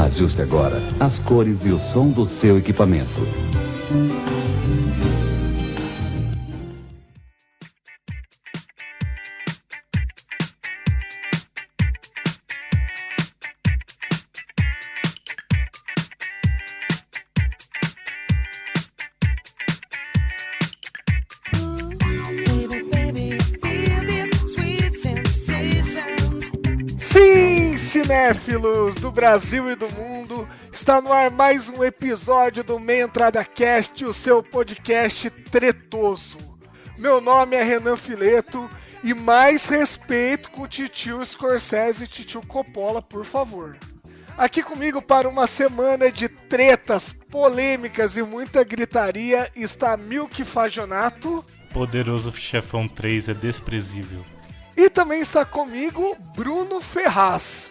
Ajuste agora as cores e o som do seu equipamento. Cinéfilos do Brasil e do mundo, está no ar mais um episódio do Meia Entrada Cast, o seu podcast tretoso. Meu nome é Renan Fileto e mais respeito com o titio Scorsese e titio Coppola, por favor. Aqui comigo para uma semana de tretas, polêmicas e muita gritaria está Milk Fajonato. Poderoso Chefão 3 é desprezível. E também está comigo Bruno Ferraz.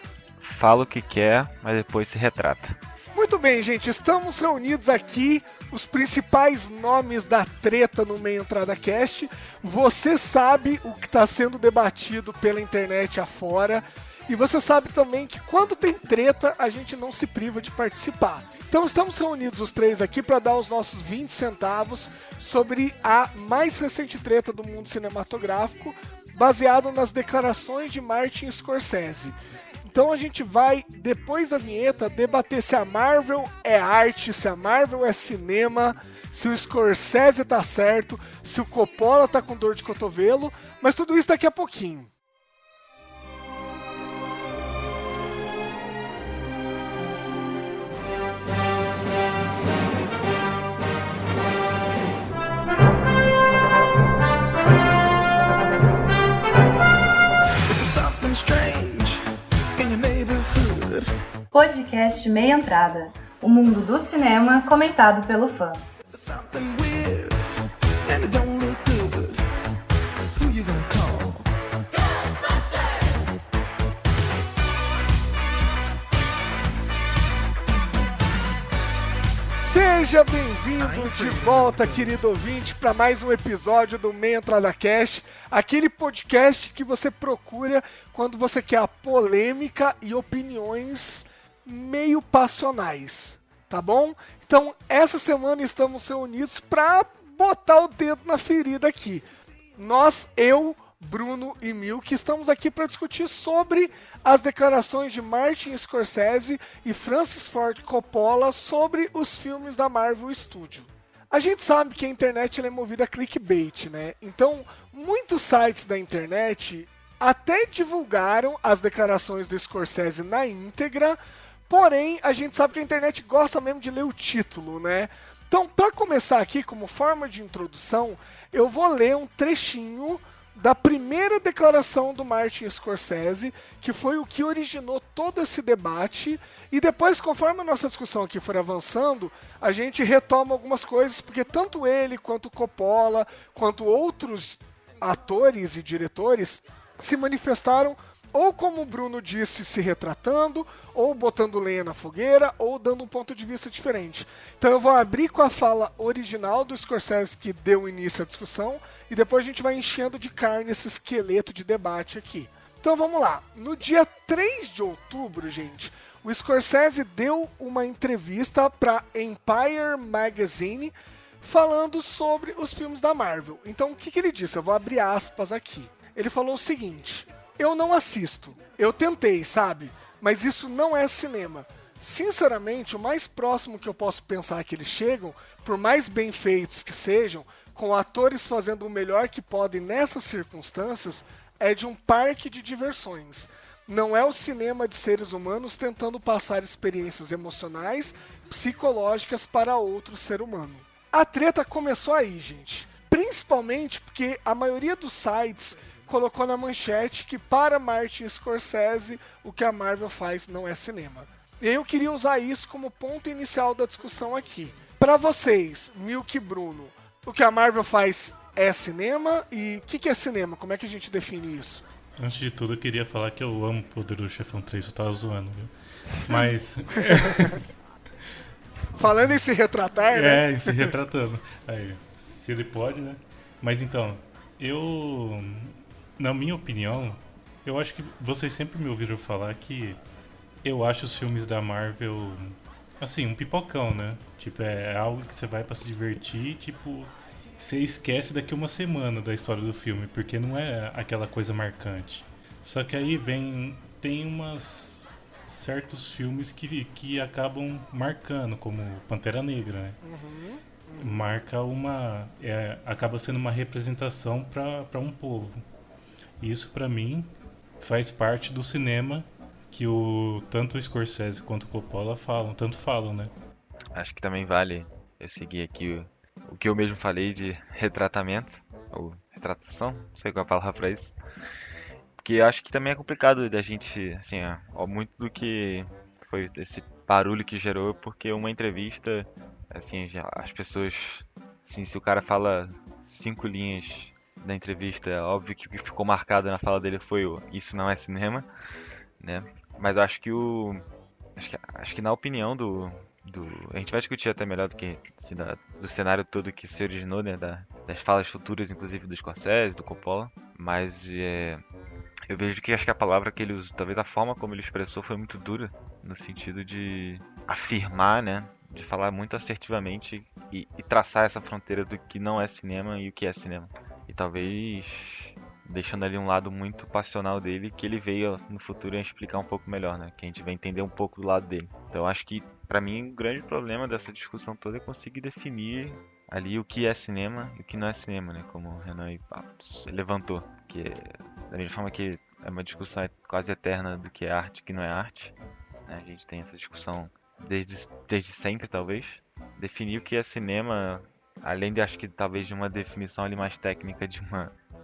Fala o que quer, mas depois se retrata. Muito bem, gente, estamos reunidos aqui, os principais nomes da treta no Meia Entrada Cast. Você sabe o que está sendo debatido pela internet afora. E você sabe também que quando tem treta, a gente não se priva de participar. Então estamos reunidos os três aqui para dar os nossos 20 centavos sobre a mais recente treta do mundo cinematográfico, baseado nas declarações de Martin Scorsese. Então a gente vai, depois da vinheta, debater se a Marvel é arte, se a Marvel é cinema, se o Scorsese tá certo, se o Coppola tá com dor de cotovelo, mas tudo isso daqui a pouquinho. Podcast Meia Entrada, o mundo do cinema comentado pelo fã. Seja bem-vindo de volta, querido ouvinte, para mais um episódio do Meia Entrada Cast, aquele podcast que você procura quando você quer a polêmica e opiniões meio passionais, tá bom? Então, essa semana estamos reunidos para botar o dedo na ferida aqui. Nós, eu, Bruno e Milk, estamos aqui para discutir sobre as declarações de Martin Scorsese e Francis Ford Coppola sobre os filmes da Marvel Studios. A gente sabe que a internet ela é movida a clickbait, né? Então, muitos sites da internet até divulgaram as declarações do Scorsese na íntegra. Porém, a gente sabe que a internet gosta mesmo de ler o título, né? Então, para começar aqui, como forma de introdução, eu vou ler um trechinho da primeira declaração do Martin Scorsese, que foi o que originou todo esse debate, e depois, conforme a nossa discussão aqui for avançando, a gente retoma algumas coisas, porque tanto ele, quanto Coppola, quanto outros atores e diretores se manifestaram ou como o Bruno disse, se retratando, ou botando lenha na fogueira, ou dando um ponto de vista diferente. Então eu vou abrir com a fala original do Scorsese que deu início à discussão, e depois a gente vai enchendo de carne esse esqueleto de debate aqui. Então vamos lá. No dia 3 de outubro, gente, o Scorsese deu uma entrevista para Empire Magazine falando sobre os filmes da Marvel. Então o que ele disse? Eu vou abrir aspas aqui. Ele falou o seguinte: eu não assisto. Eu tentei, sabe? Mas isso não é cinema. Sinceramente, o mais próximo que eu posso pensar que eles chegam, por mais bem feitos que sejam, com atores fazendo o melhor que podem nessas circunstâncias, é de um parque de diversões. Não é o cinema de seres humanos tentando passar experiências emocionais, psicológicas para outro ser humano. A treta começou aí, gente. Principalmente porque a maioria dos sites colocou na manchete que para Martin Scorsese o que a Marvel faz não é cinema. E eu queria usar isso como ponto inicial da discussão aqui. Para vocês, Milk e Bruno, o que a Marvel faz é cinema? E o que é cinema? Como é que a gente define isso? Antes de tudo, eu queria falar que eu amo o Poderoso Chefão 3, eu tava zoando, viu? Mas... Falando em se retratar, né? Em se retratando. Aí, se ele pode, né? Mas então, na minha opinião, eu acho que vocês sempre me ouviram falar que Eu acho os filmes da Marvel, assim, um pipocão, né? Tipo, é algo que você vai pra se divertir, tipo, você esquece daqui uma semana da história do filme, porque não é aquela coisa marcante. Só que aí tem umas certos filmes que acabam marcando, como Pantera Negra, né? Marca acaba sendo uma representação para um povo. E isso para mim faz parte do cinema que tanto o Scorsese quanto o Coppola falam, né? Acho que também vale eu seguir aqui o que eu mesmo falei de retratamento, ou retratação, não sei qual é a palavra pra isso. Porque acho que também é complicado da gente, assim, ó, muito do que foi esse barulho que gerou, porque uma entrevista, assim, as pessoas, assim, se o cara fala 5 linhas da entrevista, é óbvio que o que ficou marcado na fala dele foi isso não é cinema, né? Mas eu acho que acho que na opinião a gente vai discutir até melhor do que assim, do cenário todo que se originou, né, das falas futuras, inclusive do Scorsese, do Coppola, mas eu vejo que acho que a palavra que ele usou, talvez a forma como ele expressou foi muito dura, no sentido de afirmar, né, de falar muito assertivamente e traçar essa fronteira do que não é cinema e o que é cinema. E talvez deixando ali um lado muito passional dele, que ele veio no futuro a explicar um pouco melhor, né? Que a gente vai entender um pouco do lado dele. Então acho que, pra mim, o grande problema dessa discussão toda é conseguir definir ali o que é cinema e o que não é cinema, né? Como o Renan levantou. Que da mesma forma que é uma discussão quase eterna do que é arte e o que não é arte, né? A gente tem essa discussão desde sempre, talvez. Definir o que é cinema, além de, acho que talvez de uma definição ali mais técnica de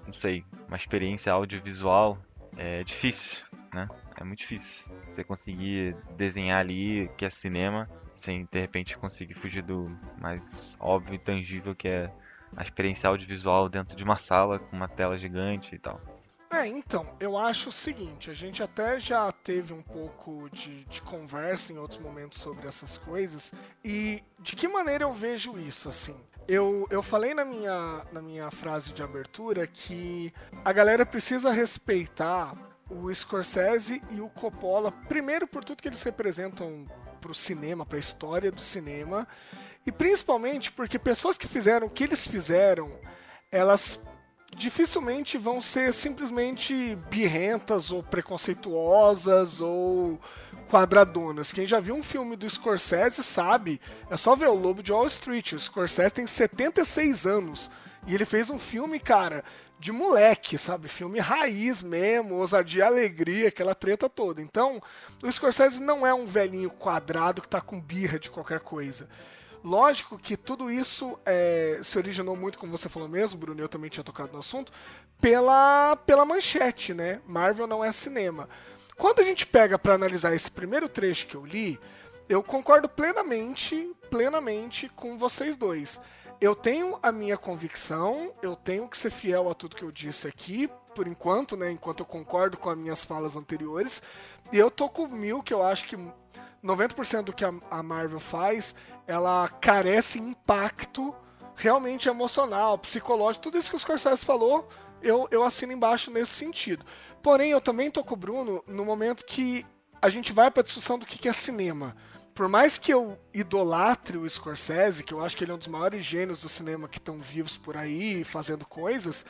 não sei, uma experiência audiovisual, é difícil, né? É muito difícil você conseguir desenhar ali que é cinema sem de repente conseguir fugir do mais óbvio e tangível que é a experiência audiovisual dentro de uma sala com uma tela gigante e tal. Então, eu acho o seguinte, a gente até já teve um pouco de conversa em outros momentos sobre essas coisas, e de que maneira eu vejo isso, assim? Eu falei na minha frase de abertura que a galera precisa respeitar o Scorsese e o Coppola, primeiro por tudo que eles representam pro cinema, pra história do cinema, e principalmente porque pessoas que fizeram o que eles fizeram, elas dificilmente vão ser simplesmente birrentas ou preconceituosas ou quadradonas. Quem já viu um filme do Scorsese sabe, é só ver o Lobo de Wall Street. O Scorsese tem 76 anos e ele fez um filme, cara, de moleque, sabe? Filme raiz mesmo, ousadia, alegria, aquela treta toda. Então, o Scorsese não é um velhinho quadrado que tá com birra de qualquer coisa. Lógico que tudo isso se originou muito, como você falou mesmo, Bruno, eu também tinha tocado no assunto, pela manchete, né? Marvel não é cinema. Quando a gente pega para analisar esse primeiro trecho que eu li, eu concordo plenamente com vocês dois. Eu tenho a minha convicção, eu tenho que ser fiel a tudo que eu disse aqui, por enquanto, né? Enquanto eu concordo com as minhas falas anteriores. E eu tô com que eu acho que 90% do que a Marvel faz, ela carece impacto realmente emocional, psicológico, tudo isso que o Scorsese falou, eu assino embaixo nesse sentido. Porém, eu também tô com o Bruno no momento que a gente vai pra discussão do que é cinema. Por mais que eu idolatre o Scorsese, que eu acho que ele é um dos maiores gênios do cinema que estão vivos por aí, fazendo coisas,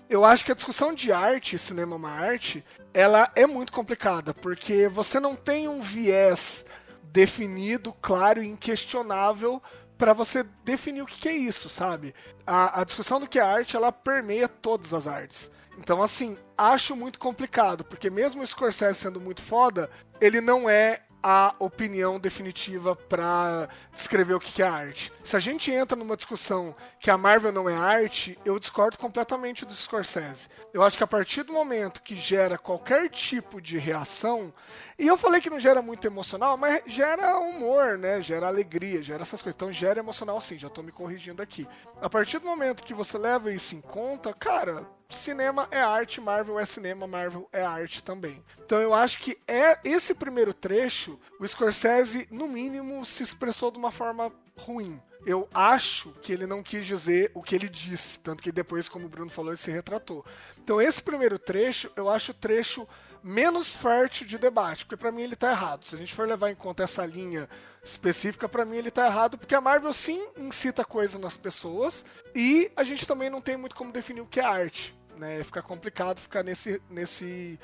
eu acho que a discussão de arte, cinema é uma arte, ela é muito complicada, porque você não tem um viés definido, claro e inquestionável para você definir o que é isso, sabe? A discussão do que é arte, ela permeia todas as artes. Então, assim, acho muito complicado, porque mesmo o Scorsese sendo muito foda, ele não é a opinião definitiva para descrever o que é arte. Se a gente entra numa discussão que a Marvel não é arte, eu discordo completamente do Scorsese. Eu acho que a partir do momento que gera qualquer tipo de reação, e eu falei que não gera muito emocional, mas gera humor, né? Gera alegria, gera essas coisas. Então gera emocional sim, já tô me corrigindo aqui. A partir do momento que você leva isso em conta, cara, cinema é arte, Marvel é cinema, Marvel é arte também. Então eu acho que esse primeiro trecho, o Scorsese, no mínimo, se expressou de uma forma ruim. Eu acho que ele não quis dizer o que ele disse, tanto que depois, como o Bruno falou, ele se retratou. Então esse primeiro trecho, eu acho o trecho menos fértil de debate, porque pra mim ele tá errado. Se a gente for levar em conta essa linha específica, pra mim ele tá errado, porque a Marvel sim incita coisa nas pessoas, e a gente também não tem muito como definir o que é arte, né? Fica complicado ficar nesse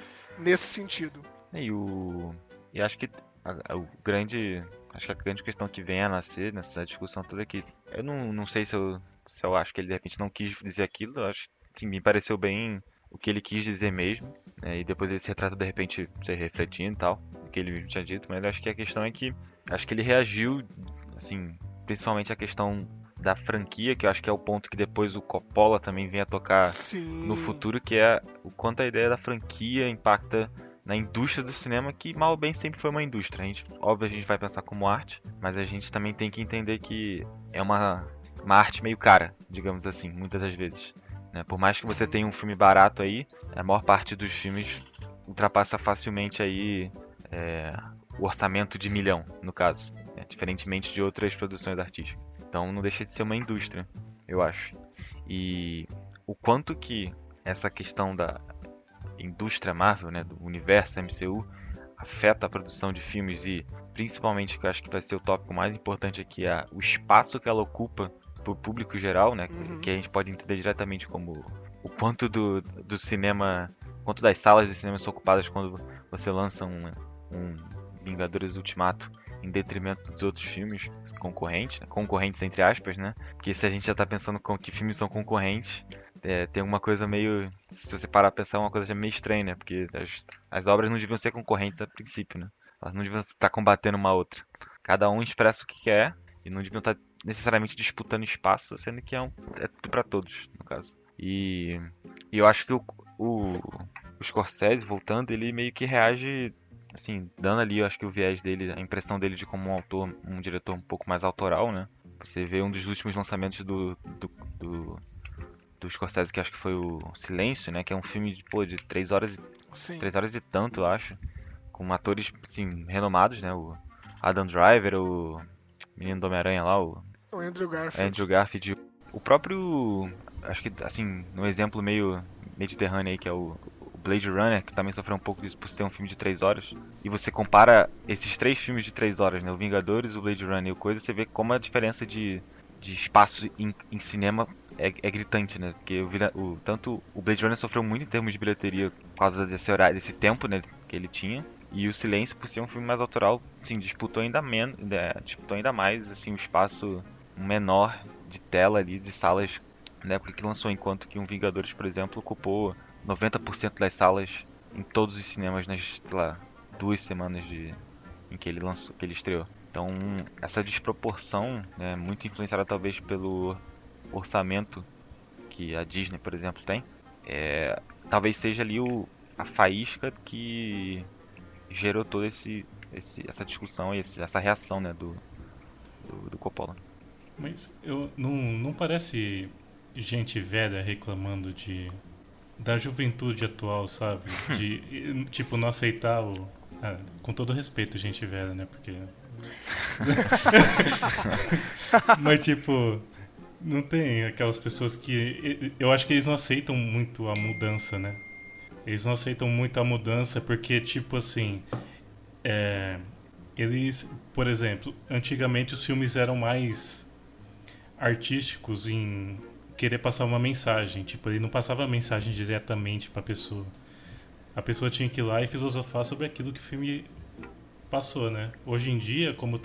sentido. E acho que acho que a grande questão que vem a nascer nessa discussão toda é que eu não sei se eu acho que ele de repente não quis dizer aquilo. Eu acho que me pareceu bem o que ele quis dizer mesmo, né? E depois ele se retrata de repente se refletindo e tal, o que ele tinha dito, mas eu acho que a questão é que acho que ele reagiu, assim, principalmente a questão da franquia, que eu acho que é o ponto que depois o Coppola também vem a tocar Sim. no futuro, que é o quanto a ideia da franquia impacta na indústria do cinema, que mal ou bem sempre foi uma indústria. Óbvio, a gente vai pensar como arte, mas a gente também tem que entender que é uma arte meio cara, digamos assim, muitas das vezes, né? Por mais que você tenha um filme barato aí, a maior parte dos filmes ultrapassa facilmente aí o orçamento de 1 milhão, no caso, né? Diferentemente de outras produções artísticas. Então não deixa de ser uma indústria, eu acho. E o quanto que essa questão da indústria Marvel, né, do universo MCU, afeta a produção de filmes e principalmente, que eu acho que vai ser o tópico mais importante aqui, é o espaço que ela ocupa para o público geral, né, que a gente pode entender diretamente como o quanto do cinema, quanto das salas de cinema são ocupadas quando você lança um Vingadores Ultimato em detrimento dos outros filmes concorrentes, né? Concorrentes entre aspas, né? Porque se a gente já tá pensando com que filmes são concorrentes, tem uma coisa meio, se você parar a pensar, uma coisa já meio estranha, né? Porque as obras não deviam ser concorrentes a princípio, né? Elas não deviam estar combatendo uma outra. Cada um expressa o que quer e não deviam estar necessariamente disputando espaço, sendo que é tudo pra todos, no caso. E eu acho que o Scorsese, voltando, ele meio que reage, assim, dando ali, eu acho que o viés dele, a impressão dele de como um autor, um diretor um pouco mais autoral, né? Você vê um dos últimos lançamentos do Scorsese, que acho que foi o Silêncio, né? Que é um filme de 3 horas e tanto, eu acho. Com atores, assim, renomados, né? O Adam Driver, o menino do Homem-Aranha lá, o Andrew Garfield. O próprio, acho que, assim, no exemplo meio mediterrâneo aí, que é o Blade Runner, que também sofreu um pouco disso por ser um filme de 3 horas. E você compara esses 3 filmes de 3 horas, né? O Vingadores, o Blade Runner e o Coisa, você vê como a diferença de espaço em cinema é gritante, né? Porque tanto o Blade Runner sofreu muito em termos de bilheteria por causa desse horário, desse tempo, né, que ele tinha. E o Silêncio, por ser um filme mais autoral, sim, disputou ainda mais, assim, um espaço menor de tela ali, de salas, na época que lançou, enquanto que um Vingadores, por exemplo, ocupou 90% das salas em todos os cinemas nas, sei lá, 2 semanas em que ele estreou. Então, essa desproporção, né, muito influenciada talvez pelo orçamento que a Disney, por exemplo, tem, talvez seja ali a faísca que gerou toda essa discussão e essa reação, né, do Coppola. Mas não parece gente velha reclamando da juventude atual, sabe? De, tipo, não aceitar com todo respeito, gente velha, né? Porque... Mas, tipo, não tem aquelas pessoas que... Eu acho que eles não aceitam muito a mudança, né? Eles não aceitam muito a mudança porque, tipo assim... Eles, por exemplo, antigamente os filmes eram mais artísticos em querer passar uma mensagem. Tipo, ele não passava a mensagem diretamente pra pessoa. A pessoa tinha que ir lá e filosofar sobre aquilo que o filme passou, né? Hoje em dia, como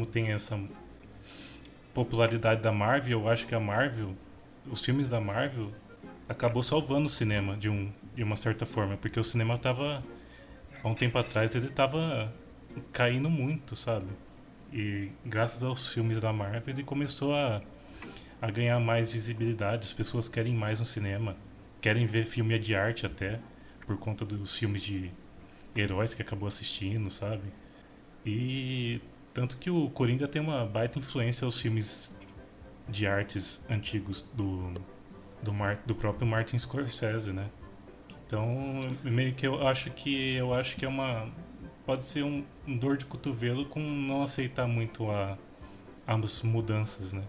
tem essa popularidade da Marvel, eu acho que os filmes da Marvel acabou salvando o cinema de uma certa forma, porque o cinema tava, há um tempo atrás, ele tava caindo muito, sabe? E graças aos filmes da Marvel ele começou a ganhar mais visibilidade. As pessoas querem mais no cinema, querem ver filme de arte até, por conta dos filmes de heróis que acabou assistindo, sabe? E tanto que o Coringa tem uma baita influência aos filmes de artes antigos do próprio Martin Scorsese, né? Então, meio que eu acho que é pode ser um dor de cotovelo com não aceitar muito as mudanças, né?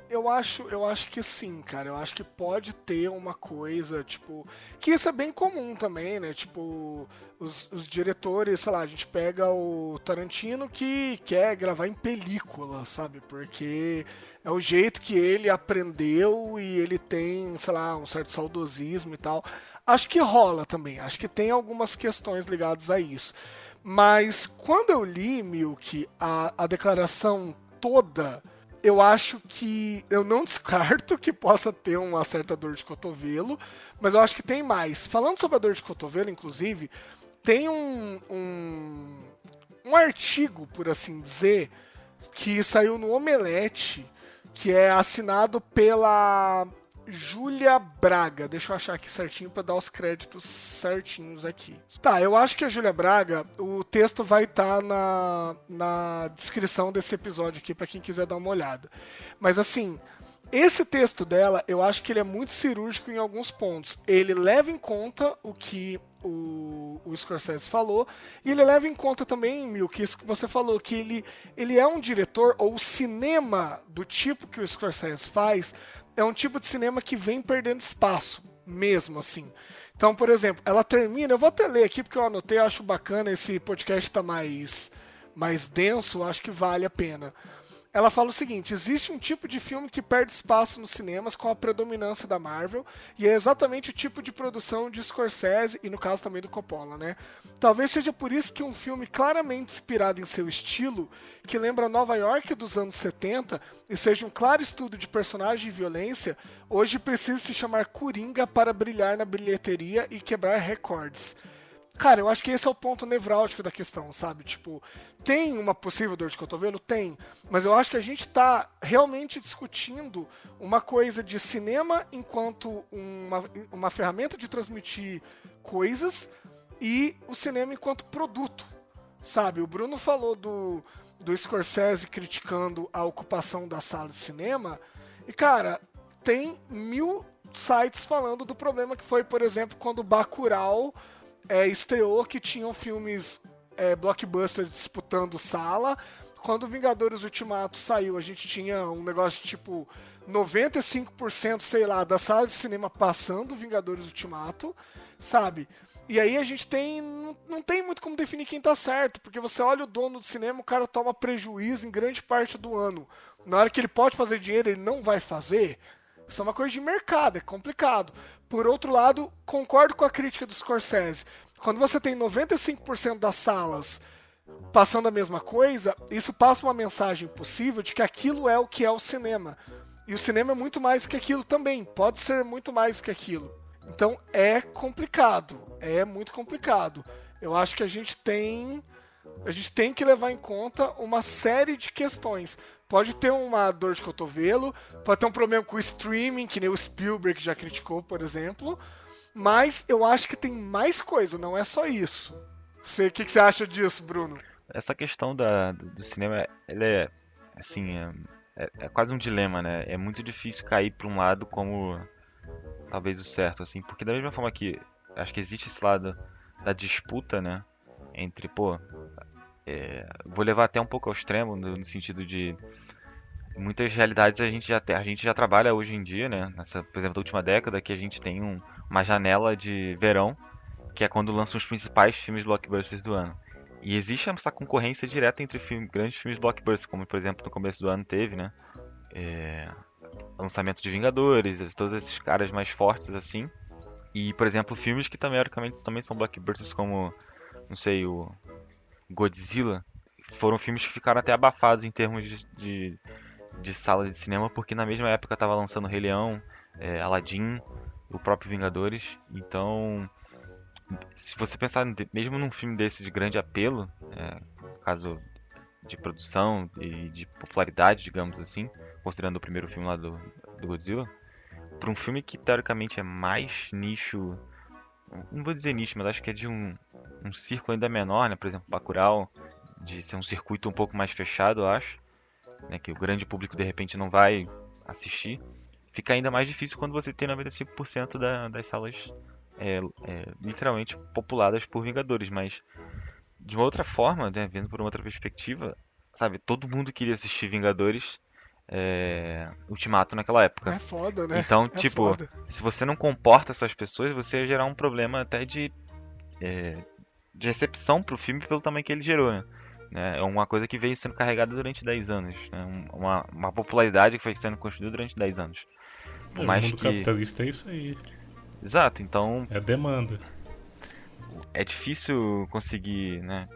Eu acho que sim, cara. Eu acho que pode ter uma coisa, tipo. Que isso é bem comum também, né? Tipo, os diretores, sei lá, a gente pega o Tarantino que quer gravar em película, sabe? Porque é o jeito que ele aprendeu e ele tem, sei lá, um certo saudosismo e tal. Acho que rola também. Acho que tem algumas questões ligadas a isso. Mas quando eu li, Milk, a declaração toda, eu acho que eu não descarto que possa ter uma certa dor de cotovelo, mas eu acho que tem mais. Falando sobre a dor de cotovelo, inclusive, tem um artigo, por assim dizer, que saiu no Omelete, que é assinado pela Júlia Braga. Deixa eu achar aqui certinho para dar os créditos certinhos aqui. Tá, eu acho que a Júlia Braga, o texto vai estar na descrição desse episódio aqui para quem quiser dar uma olhada. Mas assim, esse texto dela, eu acho que ele é muito cirúrgico em alguns pontos. Ele leva em conta o que o Scorsese falou, e ele leva em conta também, Milk, isso que você falou, que ele é um diretor, ou o cinema do tipo que o Scorsese faz, é um tipo de cinema que vem perdendo espaço, mesmo assim. Então, por exemplo, ela termina, eu vou até ler aqui porque eu anotei, acho bacana, esse podcast tá mais denso, acho que vale a pena. Ela fala o seguinte: existe um tipo de filme que perde espaço nos cinemas com a predominância da Marvel, e é exatamente o tipo de produção de Scorsese e no caso também do Coppola, né? Talvez seja por isso que um filme claramente inspirado em seu estilo, que lembra Nova York dos anos 70 e seja um claro estudo de personagem e violência, hoje precisa se chamar Coringa para brilhar na bilheteria e quebrar recordes. Cara, eu acho que esse é o ponto nevrálgico da questão, sabe? Tipo, tem uma possível dor de cotovelo? Tem. Mas eu acho que a gente tá realmente discutindo uma coisa de cinema enquanto uma ferramenta de transmitir coisas e o cinema enquanto produto, sabe? O Bruno falou do Scorsese criticando a ocupação da sala de cinema e, cara, tem 1000 sites falando do problema que foi, por exemplo, quando o Bacurau estreou, que tinham filmes blockbusters disputando sala. Quando Vingadores Ultimato saiu, a gente tinha um negócio tipo 95%, sei lá, da sala de cinema passando Vingadores Ultimato, sabe? E aí a gente não tem muito como definir quem tá certo, porque você olha o dono do cinema, o cara toma prejuízo em grande parte do ano. Na hora que ele pode fazer dinheiro, ele não vai fazer. Isso é uma coisa de mercado, é complicado. Por outro lado, concordo com a crítica do Scorsese. Quando você tem 95% das salas passando a mesma coisa, isso passa uma mensagem possível de que aquilo é o que é o cinema. E o cinema é muito mais do que aquilo também. Pode ser muito mais do que aquilo. Então é complicado. É muito complicado. Eu acho que a gente tem que levar em conta uma série de questões. Pode ter uma dor de cotovelo, pode ter um problema com o streaming, que nem o Spielberg já criticou, por exemplo. Mas eu acho que tem mais coisa, não é só isso. O que você acha disso, Bruno? Essa questão do cinema, ela assim, é quase um dilema, né? É muito difícil cair para um lado como talvez o certo, assim, porque da mesma forma que acho que existe esse lado da disputa, né? Entre, vou levar até um pouco ao extremo, no sentido de muitas realidades a gente já trabalha hoje em dia, né? Por exemplo, na última década, que a gente tem uma janela de verão, que é quando lançam os principais filmes blockbusters do ano. E existe essa concorrência direta entre grandes filmes blockbusters, como por exemplo no começo do ano teve, né? Lançamento de Vingadores, todos esses caras mais fortes assim. E, por exemplo, filmes que teoricamente também são blockbusters, como, não sei, o Godzilla, foram filmes que ficaram até abafados em termos de sala de cinema, porque na mesma época estava lançando Rei Leão, Aladdin, o próprio Vingadores. Então, se você pensar mesmo num filme desse de grande apelo, no caso de produção e de popularidade, digamos assim, considerando o primeiro filme lá do Godzilla, para um filme que teoricamente é mais nicho, não vou dizer nicho, mas acho que é de um círculo ainda menor, né? Por exemplo, Bacurau, de ser um circuito um pouco mais fechado, eu acho, né? Que o grande público de repente não vai assistir. Fica ainda mais difícil quando você tem 95% das salas literalmente populadas por Vingadores, mas de uma outra forma, né? Vendo por uma outra perspectiva, sabe, todo mundo queria assistir Vingadores Ultimato naquela época. É foda, né? Então, É tipo, foda. se você não comporta essas pessoas, você ia gerar um problema até de recepção pro filme pelo tamanho que ele gerou, né? É uma coisa que veio sendo carregada durante 10 anos, né? Uma popularidade que foi sendo construída durante 10 anos. Por O mais mundo que... capitalista é isso aí. Exato, então É demanda. é difícil conseguir, né,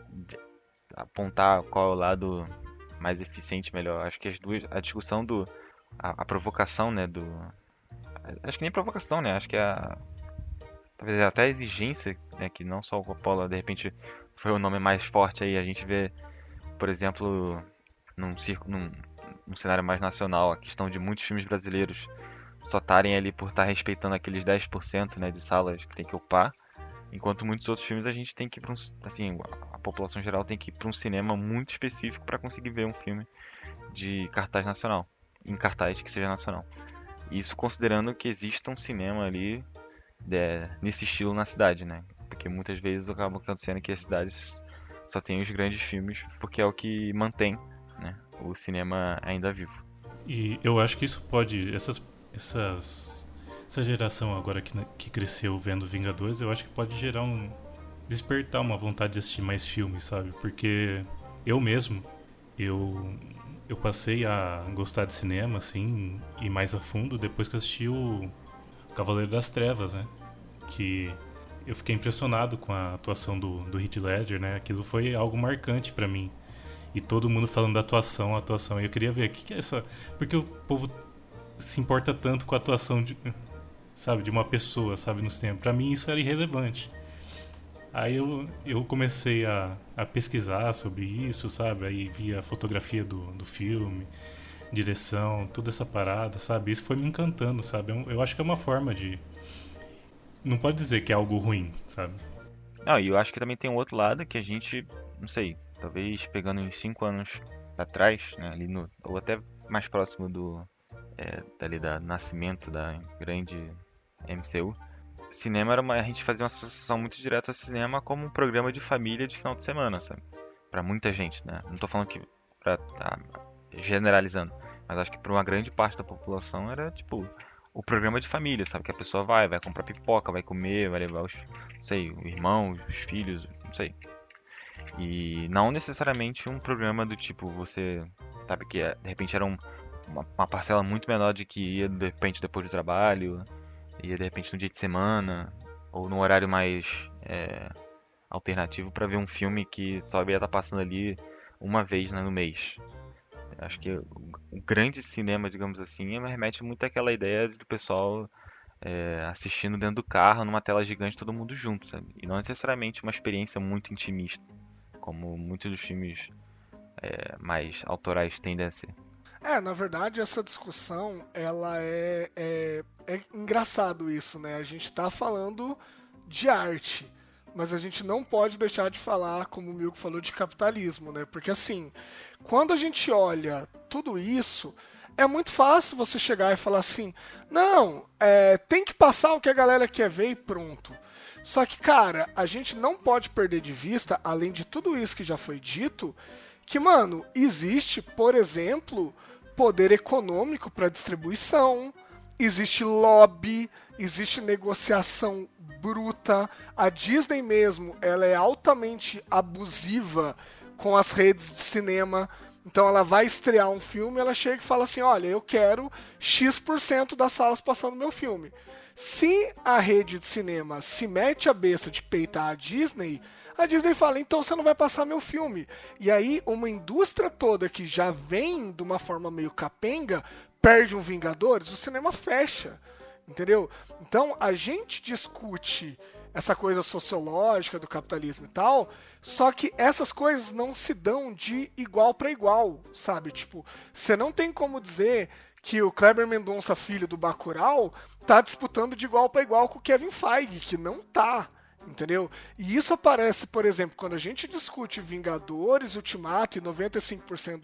apontar qual é o lado mais eficiente, melhor. Acho que a discussão a provocação, né, acho que nem provocação, né, acho que talvez até a exigência, né, que não só o Coppola, de repente, foi o nome mais forte aí, a gente vê, por exemplo, num cenário mais nacional, a questão de muitos filmes brasileiros só estarem ali por estar respeitando aqueles 10%, né, de salas que tem que ocupar, enquanto muitos outros filmes a gente tem que ir para assim, a população geral tem que ir para um cinema muito específico para conseguir ver um filme de cartaz nacional, em cartaz que seja nacional. Isso considerando que exista um cinema ali nesse estilo na cidade, né? Porque muitas vezes acaba acontecendo que as cidades só tem os grandes filmes porque é o que mantém, né, o cinema ainda vivo. E eu acho que isso pode. Essa geração agora que cresceu vendo Vingadores, eu acho que pode despertar uma vontade de assistir mais filmes, sabe? Porque eu mesmo, eu passei a gostar de cinema, assim, e mais a fundo depois que eu assisti o Cavaleiro das Trevas, né? Que eu fiquei impressionado com a atuação do Heath Ledger, né? Aquilo foi algo marcante pra mim. E todo mundo falando da atuação. E eu queria ver o que é essa... Porque o povo se importa tanto com a atuação sabe, de uma pessoa, sabe, no cinema. Pra mim isso era irrelevante. Aí eu comecei a pesquisar sobre isso, sabe? Aí vi a fotografia do filme, direção, toda essa parada, sabe? Isso foi me encantando, sabe? Eu acho que é uma forma de... Não pode dizer que é algo ruim, sabe? Não, e eu acho que também tem um outro lado que a gente, não sei, talvez pegando uns 5 anos pra trás, né, ali ou até mais próximo do nascimento da grande MCU, cinema a gente fazia uma associação muito direta a cinema como um programa de família de final de semana, sabe? Pra muita gente, né? Não tô falando que generalizando, mas acho que pra uma grande parte da população era tipo o programa de família, sabe? Que a pessoa vai comprar pipoca, vai comer, vai levar não sei, o irmão, os filhos, não sei. E não necessariamente um programa do tipo, você sabe que de repente era uma parcela muito menor de que ia de repente depois do trabalho, ia de repente no dia de semana, ou num horário mais alternativo para ver um filme que só ia estar passando ali uma vez, né, no mês. Acho que o grande cinema, digamos assim, me remete muito àquela ideia do pessoal assistindo dentro do carro, numa tela gigante, todo mundo junto, sabe? E não necessariamente uma experiência muito intimista, como muitos dos filmes mais autorais tendem a ser. Na verdade, essa discussão, ela é engraçado isso, né? A gente tá falando de arte, mas a gente não pode deixar de falar, como o Milko falou, de capitalismo, né? Porque assim, quando a gente olha tudo isso, é muito fácil você chegar e falar assim, não, tem que passar o que a galera quer ver e pronto. Só que, cara, a gente não pode perder de vista, além de tudo isso que já foi dito, que, mano, existe, por exemplo, poder econômico para distribuição, existe lobby, existe negociação bruta. A Disney mesmo, ela é altamente abusiva com as redes de cinema. Então ela vai estrear um filme, ela chega e fala assim, olha, eu quero X% das salas passando meu filme. Se a rede de cinema se mete a besta de peitar a Disney fala, então você não vai passar meu filme. E aí uma indústria toda que já vem de uma forma meio capenga, perde um Vingadores, o cinema fecha, entendeu? Então a gente discute essa coisa sociológica do capitalismo e tal, só que essas coisas não se dão de igual para igual, sabe? Tipo, você não tem como dizer que o Kleber Mendonça, filho do Bacurau, tá disputando de igual para igual com o Kevin Feige, que não tá. Entendeu? E isso aparece, por exemplo, quando a gente discute Vingadores, Ultimato e 95%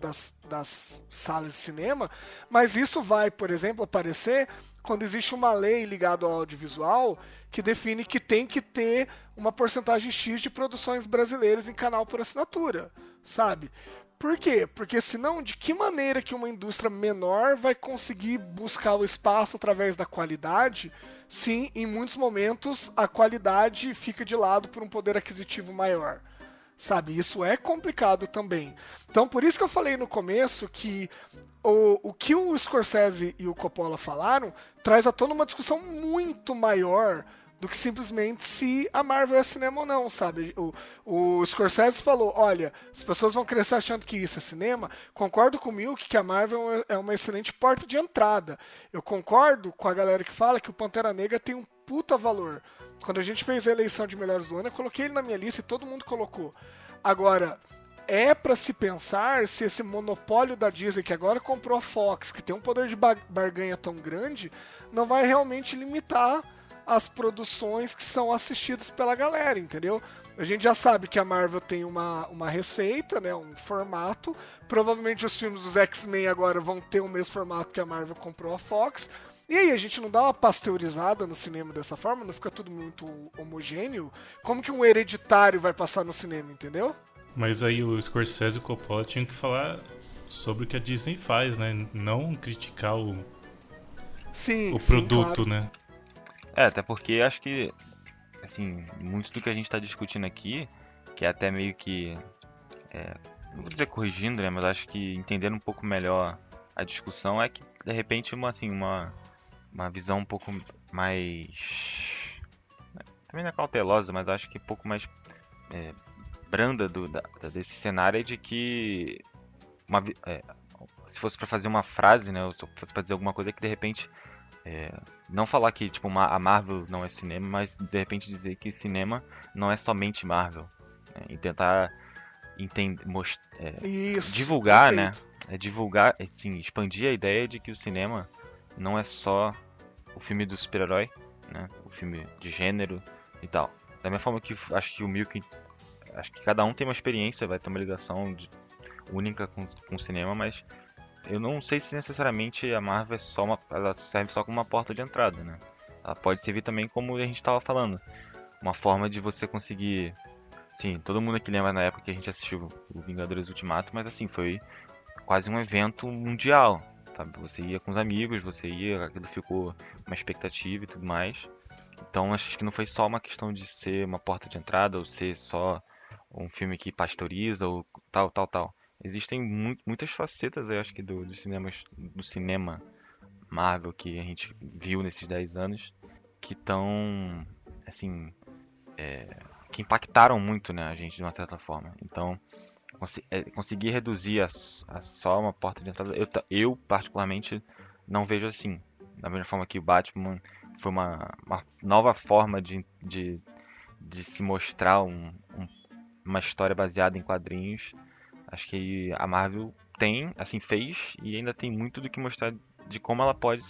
das salas de cinema, mas isso vai, por exemplo, aparecer quando existe uma lei ligada ao audiovisual que define que tem que ter uma porcentagem X de produções brasileiras em canal por assinatura, sabe? Por quê? Porque senão, de que maneira que uma indústria menor vai conseguir buscar o espaço através da qualidade, se em muitos momentos a qualidade fica de lado por um poder aquisitivo maior? Sabe, isso é complicado também. Então, por isso que eu falei no começo que o que o Scorsese e o Coppola falaram traz à tona uma discussão muito maior do que simplesmente se a Marvel é cinema ou não, sabe? O Scorsese falou, olha, as pessoas vão crescer achando que isso é cinema. Concordo com o Milk que a Marvel é uma excelente porta de entrada. Eu concordo com a galera que fala que o Pantera Negra tem um puta valor. Quando a gente fez a eleição de melhores do ano, eu coloquei ele na minha lista e todo mundo colocou. Agora, é pra se pensar se esse monopólio da Disney, que agora comprou a Fox, que tem um poder de barganha tão grande, não vai realmente limitar as produções que são assistidas pela galera, entendeu? A gente já sabe que a Marvel tem uma receita, né, um formato. Provavelmente os filmes dos X-Men agora vão ter o mesmo formato que a Marvel comprou a Fox. E aí, a gente não dá uma pasteurizada no cinema dessa forma? Não fica tudo muito homogêneo? Como que um Hereditário vai passar no cinema, entendeu? Mas aí o Scorsese e o Coppola tinham que falar sobre o que a Disney faz, né? Não criticar o produto, claro. né? Até porque acho que, assim, muito do que a gente tá discutindo aqui, que é até meio que, não vou dizer corrigindo, né, mas acho que entendendo um pouco melhor a discussão é que, de repente, uma visão um pouco mais, também não é cautelosa, mas acho que um pouco mais branda desse cenário é de que, se fosse pra fazer uma frase, né, ou se fosse pra dizer alguma coisa, é que de repente... não falar que tipo, a Marvel não é cinema, mas de repente dizer que cinema não é somente Marvel. Né? E tentar Isso, divulgar, perfeito. né? Divulgar, assim, expandir a ideia de que o cinema não é só o filme do super-herói, né? O filme de gênero e tal. Da mesma forma que acho que o Milk, acho que cada um tem uma experiência, vai ter uma ligação única com o cinema, mas eu não sei se necessariamente a Marvel ela serve só como uma porta de entrada, né? Ela pode servir também como a gente estava falando, uma forma de você conseguir, sim, todo mundo aqui lembra na época que a gente assistiu o Vingadores Ultimato, mas assim, foi quase um evento mundial, sabe? Você ia com os amigos, aquilo ficou uma expectativa e tudo mais. Então acho que não foi só uma questão de ser uma porta de entrada ou ser só um filme que pasteuriza ou tal. Existem muitas facetas, eu acho que do cinema Marvel que a gente viu nesses 10 anos que estão, assim, que impactaram muito, né, a gente de uma certa forma. Então, conseguir reduzir a só uma porta de entrada, eu particularmente não vejo assim. Da mesma forma que o Batman foi uma nova forma de se mostrar uma história baseada em quadrinhos. Acho que a Marvel fez e ainda tem muito do que mostrar de como ela pode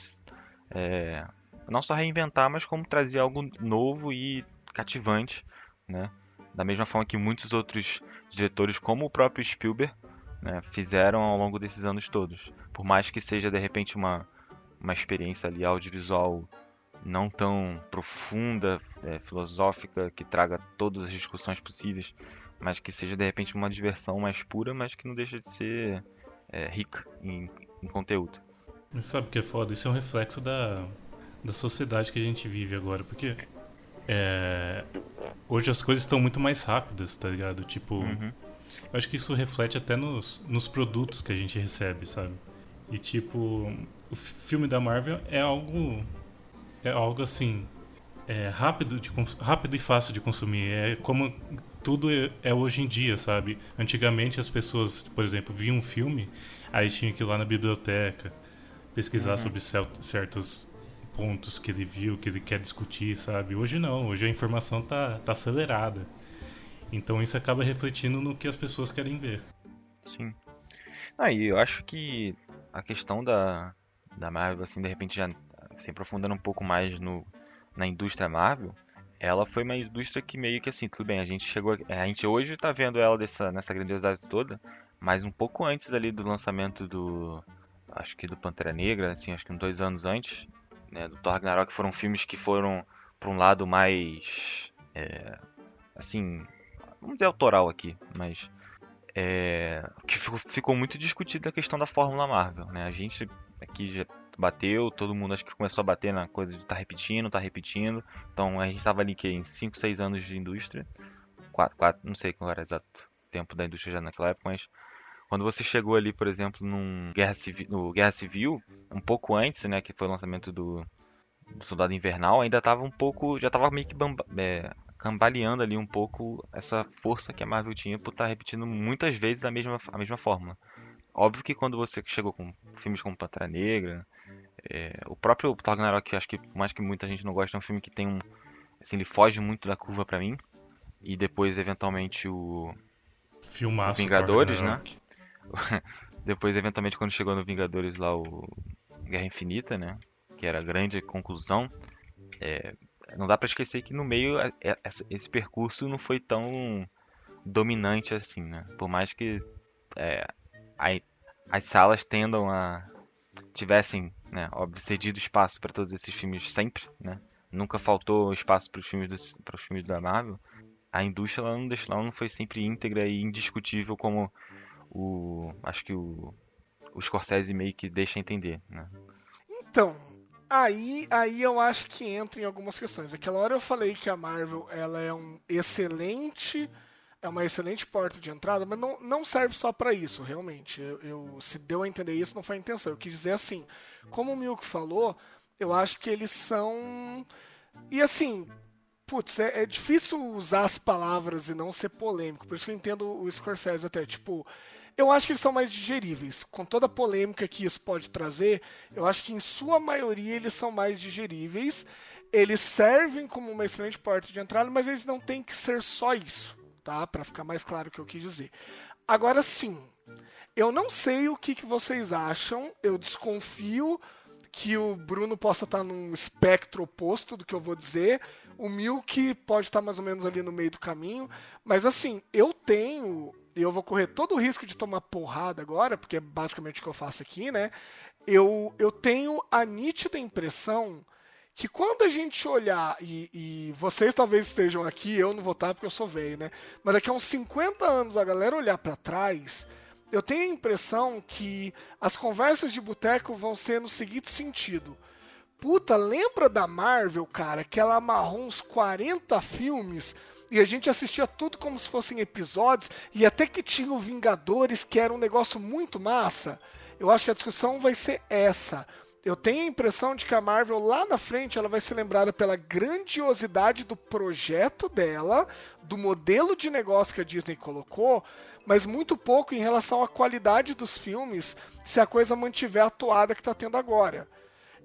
não só reinventar, mas como trazer algo novo e cativante, né? Da mesma forma que muitos outros diretores, como o próprio Spielberg, né, fizeram ao longo desses anos todos. Por mais que seja de repente uma experiência ali audiovisual não tão profunda, filosófica, que traga todas as discussões possíveis, mas que seja de repente uma diversão mais pura, mas que não deixa de ser rica em conteúdo. Mas sabe o que é foda? Isso é um reflexo da sociedade que a gente vive agora, porque hoje as coisas estão muito mais rápidas, tá ligado? Tipo, eu acho que isso reflete até nos produtos que a gente recebe, sabe? E tipo, o filme da Marvel é algo assim, rápido e fácil de consumir. É como tudo é hoje em dia, sabe? Antigamente as pessoas, por exemplo, viam um filme, aí tinha que ir lá na biblioteca, pesquisar sobre certos pontos que ele viu, que ele quer discutir, sabe? Hoje não, hoje a informação tá acelerada. Então isso acaba refletindo no que as pessoas querem ver. Sim. Aí eu acho que a questão da Marvel, assim, de repente já se aprofundando um pouco mais na indústria Marvel, ela foi uma indústria que meio que assim, tudo bem, a gente hoje tá vendo ela nessa grandiosidade toda, mas um pouco antes ali do lançamento acho que do Pantera Negra, assim, acho que uns 2 anos antes, né, do Thor Ragnarok, foram filmes que foram para um lado mais, assim, vamos dizer autoral aqui, mas que ficou muito discutida a questão da Fórmula Marvel, né? A gente aqui já bateu, todo mundo acho que começou a bater na coisa de tá repetindo. Então a gente tava ali que em 5, 6 anos de indústria, 4, não sei qual era o exato tempo da indústria já naquela época, mas quando você chegou ali, por exemplo, no Guerra Civil, um pouco antes, né, que foi o lançamento do Soldado Invernal, ainda tava um pouco, já tava meio que cambaleando ali um pouco essa força que a Marvel tinha por estar repetindo muitas vezes a mesma fórmula. Óbvio que quando você chegou com filmes como Pantera Negra, o próprio Thor Ragnarok, acho que por mais que muita gente não goste, é um filme que tem assim, ele foge muito da curva pra mim. E depois, eventualmente, o Filmaço, Vingadores, Thor né? Ragnarok. Depois, eventualmente, quando chegou no Vingadores lá, o Guerra Infinita, né? Que era a grande conclusão. Não dá pra esquecer que no meio esse percurso não foi tão dominante assim, né? Por mais que a- as salas tivessem, né, óbvio, cedido espaço para todos esses filmes sempre, né? Nunca faltou espaço para os filmes da Marvel. A indústria ela não foi sempre íntegra e indiscutível como acho que o Scorsese meio que deixa entender, né? Então, aí eu acho que entra em algumas questões. Aquela hora eu falei que a Marvel ela é uma excelente porta de entrada, mas não serve só pra isso, realmente. Se deu a entender isso, não foi a intenção. Eu quis dizer assim, como o Milk falou, eu acho que eles são. E assim, putz, é difícil usar as palavras e não ser polêmico. Por isso que eu entendo o Scorsese até. Tipo, eu acho que eles são mais digeríveis. Com toda a polêmica que isso pode trazer, eu acho que em sua maioria eles são mais digeríveis. Eles servem como uma excelente porta de entrada, mas eles não têm que ser só isso, tá? Pra ficar mais claro o que eu quis dizer. Agora sim, eu não sei o que vocês acham. Eu desconfio que o Bruno possa estar num espectro oposto do que eu vou dizer. O Milk pode estar mais ou menos ali no meio do caminho. Mas assim, e eu vou correr todo o risco de tomar porrada agora, porque é basicamente o que eu faço aqui, né? Eu tenho a nítida impressão que quando a gente olhar, e vocês talvez estejam aqui, eu não vou estar porque eu sou velho, né? Mas daqui a uns 50 anos a galera olhar pra trás, eu tenho a impressão que as conversas de boteco vão ser no seguinte sentido. Puta, lembra da Marvel, cara, que ela amarrou uns 40 filmes e a gente assistia tudo como se fossem episódios e até que tinha o Vingadores, que era um negócio muito massa? Eu acho que a discussão vai ser essa. Eu tenho a impressão de que a Marvel lá na frente ela vai ser lembrada pela grandiosidade do projeto dela, do modelo de negócio que a Disney colocou, mas muito pouco em relação à qualidade dos filmes, se a coisa mantiver a toada que está tendo agora.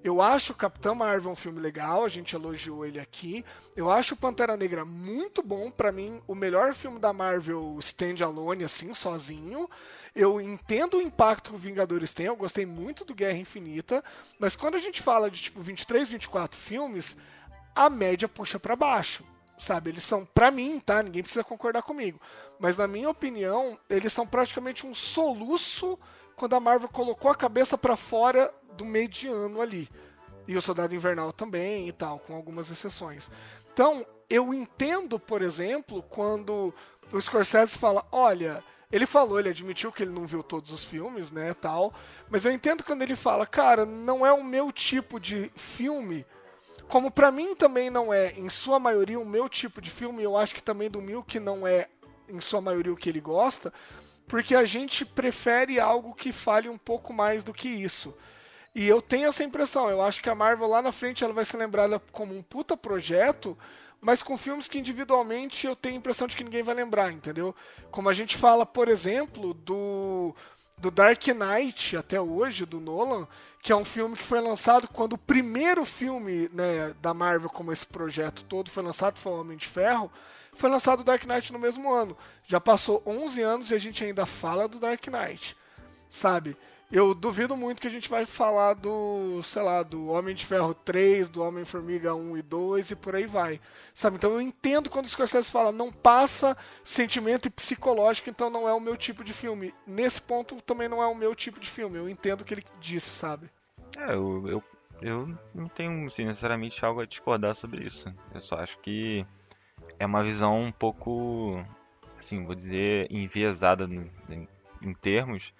Eu acho o Capitão Marvel um filme legal, a gente elogiou ele aqui. Eu acho o Pantera Negra muito bom, pra mim o melhor filme da Marvel standalone, assim, sozinho. Eu entendo o impacto que o Vingadores tem, eu gostei muito do Guerra Infinita, mas quando a gente fala de tipo 23, 24 filmes, a média puxa pra baixo. Sabe, eles são, pra mim, tá? Ninguém precisa concordar comigo. Mas na minha opinião, eles são praticamente um soluço quando a Marvel colocou a cabeça pra fora do mediano ali. E o Soldado Invernal também e tal, com algumas exceções. Então, eu entendo, por exemplo, quando o Scorsese fala, olha, ele admitiu que ele não viu todos os filmes, né, tal, mas eu entendo quando ele fala, cara, não é o meu tipo de filme, como pra mim também não é, em sua maioria, o meu tipo de filme, eu acho que também do Milk não é, em sua maioria, o que ele gosta, porque a gente prefere algo que fale um pouco mais do que isso. E eu tenho essa impressão, eu acho que a Marvel lá na frente ela vai ser lembrada como um puta projeto, mas com filmes que individualmente eu tenho a impressão de que ninguém vai lembrar, entendeu? Como a gente fala, por exemplo, do Dark Knight até hoje, do Nolan, que é um filme que foi lançado quando o primeiro filme, né, da Marvel, como esse projeto todo, foi lançado, foi o Homem de Ferro, foi lançado o Dark Knight no mesmo ano. Já passou 11 anos e a gente ainda fala do Dark Knight, sabe? Eu duvido muito que a gente vai falar do Homem de Ferro 3, do Homem-Formiga 1 e 2 e por aí vai. Sabe? Então eu entendo quando o Scorsese fala, não passa sentimento e psicológico, então não é o meu tipo de filme. Nesse ponto também não é o meu tipo de filme. Eu entendo o que ele disse, sabe? Eu não tenho assim, necessariamente algo a discordar sobre isso. Eu só acho que é uma visão um pouco assim, vou dizer, enviesada em termos,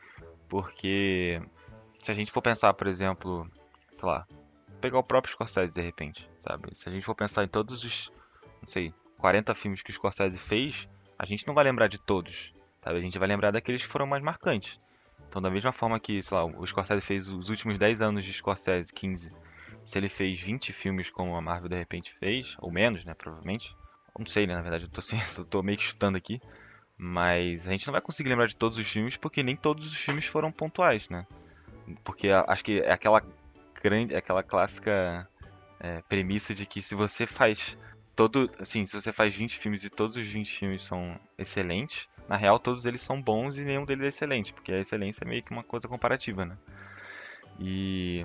porque se a gente for pensar, por exemplo, sei lá, pegar o próprio Scorsese de repente, sabe? Se a gente for pensar em todos os, não sei, 40 filmes que o Scorsese fez, a gente não vai lembrar de todos, sabe? A gente vai lembrar daqueles que foram mais marcantes. Então, da mesma forma que, sei lá, o Scorsese fez os últimos 10 anos de Scorsese, 15, se ele fez 20 filmes como a Marvel de repente fez, ou menos, né, provavelmente. Não sei, né, na verdade, eu tô meio que chutando aqui. Mas a gente não vai conseguir lembrar de todos os filmes, porque nem todos os filmes foram pontuais, né? Porque acho que é aquela clássica premissa de que se você faz se você faz 20 filmes e todos os 20 filmes são excelentes, na real todos eles são bons e nenhum deles é excelente, porque a excelência é meio que uma coisa comparativa, né? E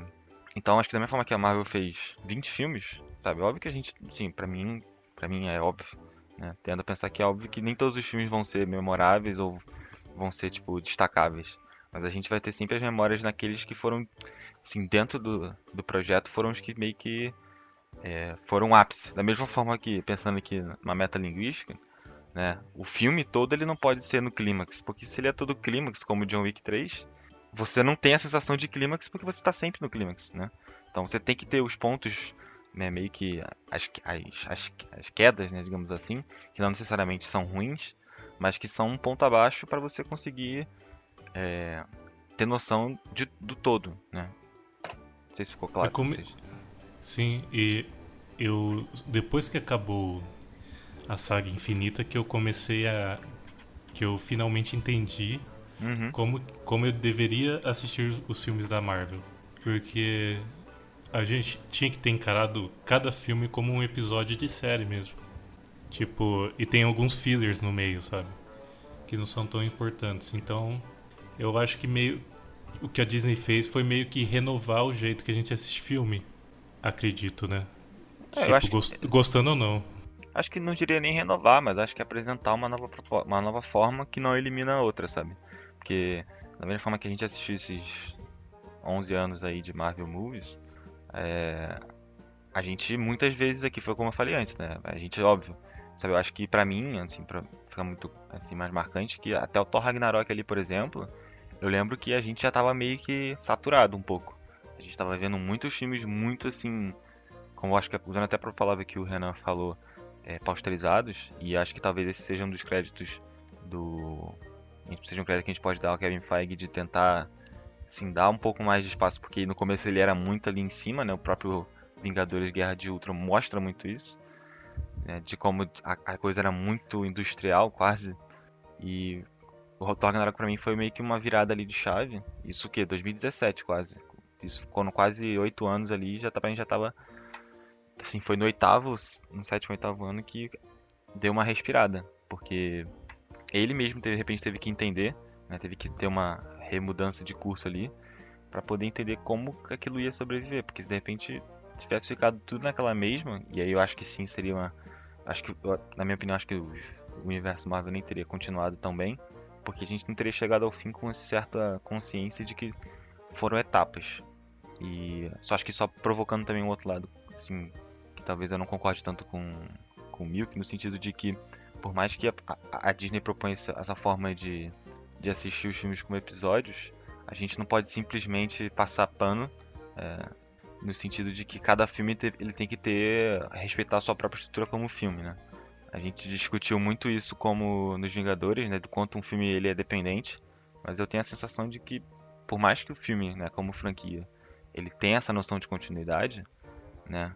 então acho que da mesma forma que a Marvel fez 20 filmes, sabe? Óbvio que a gente, sim, pra mim é óbvio, né? Tendo a pensar que é óbvio que nem todos os filmes vão ser memoráveis ou vão ser tipo destacáveis. Mas a gente vai ter sempre as memórias naqueles que foram, assim, dentro do projeto, foram os que meio que foram um ápice. Da mesma forma que, pensando aqui numa metalinguística, né, o filme todo ele não pode ser no clímax, porque se ele é todo clímax, como John Wick 3, você não tem a sensação de clímax porque você está sempre no clímax, né? Então você tem que ter os pontos, né, meio que as quedas, né, digamos assim, que não necessariamente são ruins, mas que são um ponto abaixo para você conseguir ter noção do todo, né? Não sei se ficou claro pra vocês. Sim, e eu depois que acabou a saga Infinita que que eu finalmente entendi Uhum. como eu deveria assistir os filmes da Marvel, porque a gente tinha que ter encarado cada filme como um episódio de série mesmo. Tipo, e tem alguns fillers no meio, sabe? Que não são tão importantes. Então, eu acho que o que a Disney fez foi meio que renovar o jeito que a gente assiste filme. Acredito, né? Eu acho Gostando ou não. Acho que não diria nem renovar, mas acho que apresentar uma nova forma que não elimina a outra, sabe? Porque da mesma forma que a gente assistiu esses 11 anos aí de Marvel Movies, a gente muitas vezes aqui, foi como eu falei antes, né? A gente, óbvio, sabe? Eu acho que pra mim, assim, pra ficar muito assim, mais marcante, que até o Thor Ragnarok ali, por exemplo, eu lembro que a gente já tava meio que saturado um pouco. A gente tava vendo muitos filmes muito assim, como eu acho que usando até a própria palavra que o Renan falou, pasteurizados, e acho que talvez esse seja um dos créditos seja um crédito que a gente pode dar ao Kevin Feige de tentar, assim, dar um pouco mais de espaço, porque no começo ele era muito ali em cima, né? O próprio Vingadores Guerra de Ultron mostra muito isso, né? De como a coisa era muito industrial, quase, e o Thor Ragnarok pra mim foi meio que uma virada ali de chave, isso o quê? 2017 quase, isso ficou no quase 8 anos ali, a gente já tava, assim, foi no sétimo, oitavo ano que deu uma respirada, porque ele mesmo de repente teve que entender, né, teve que ter uma remudança de curso ali pra poder entender como aquilo ia sobreviver, porque se de repente tivesse ficado tudo naquela mesma, e aí eu acho que sim, na minha opinião, acho que o universo Marvel nem teria continuado tão bem, porque a gente não teria chegado ao fim com certa consciência de que foram etapas. E só acho que só provocando também um outro lado, assim, que talvez eu não concorde tanto com o Milk, no sentido de que, por mais que a Disney propõe essa forma de assistir os filmes como episódios, a gente não pode simplesmente passar pano, no sentido de que cada filme ele tem que respeitar a sua própria estrutura como filme, né? A gente discutiu muito isso como nos Vingadores, né, do quanto um filme ele é dependente, mas eu tenho a sensação de que, por mais que o filme, né, como franquia, ele tem essa noção de continuidade, né,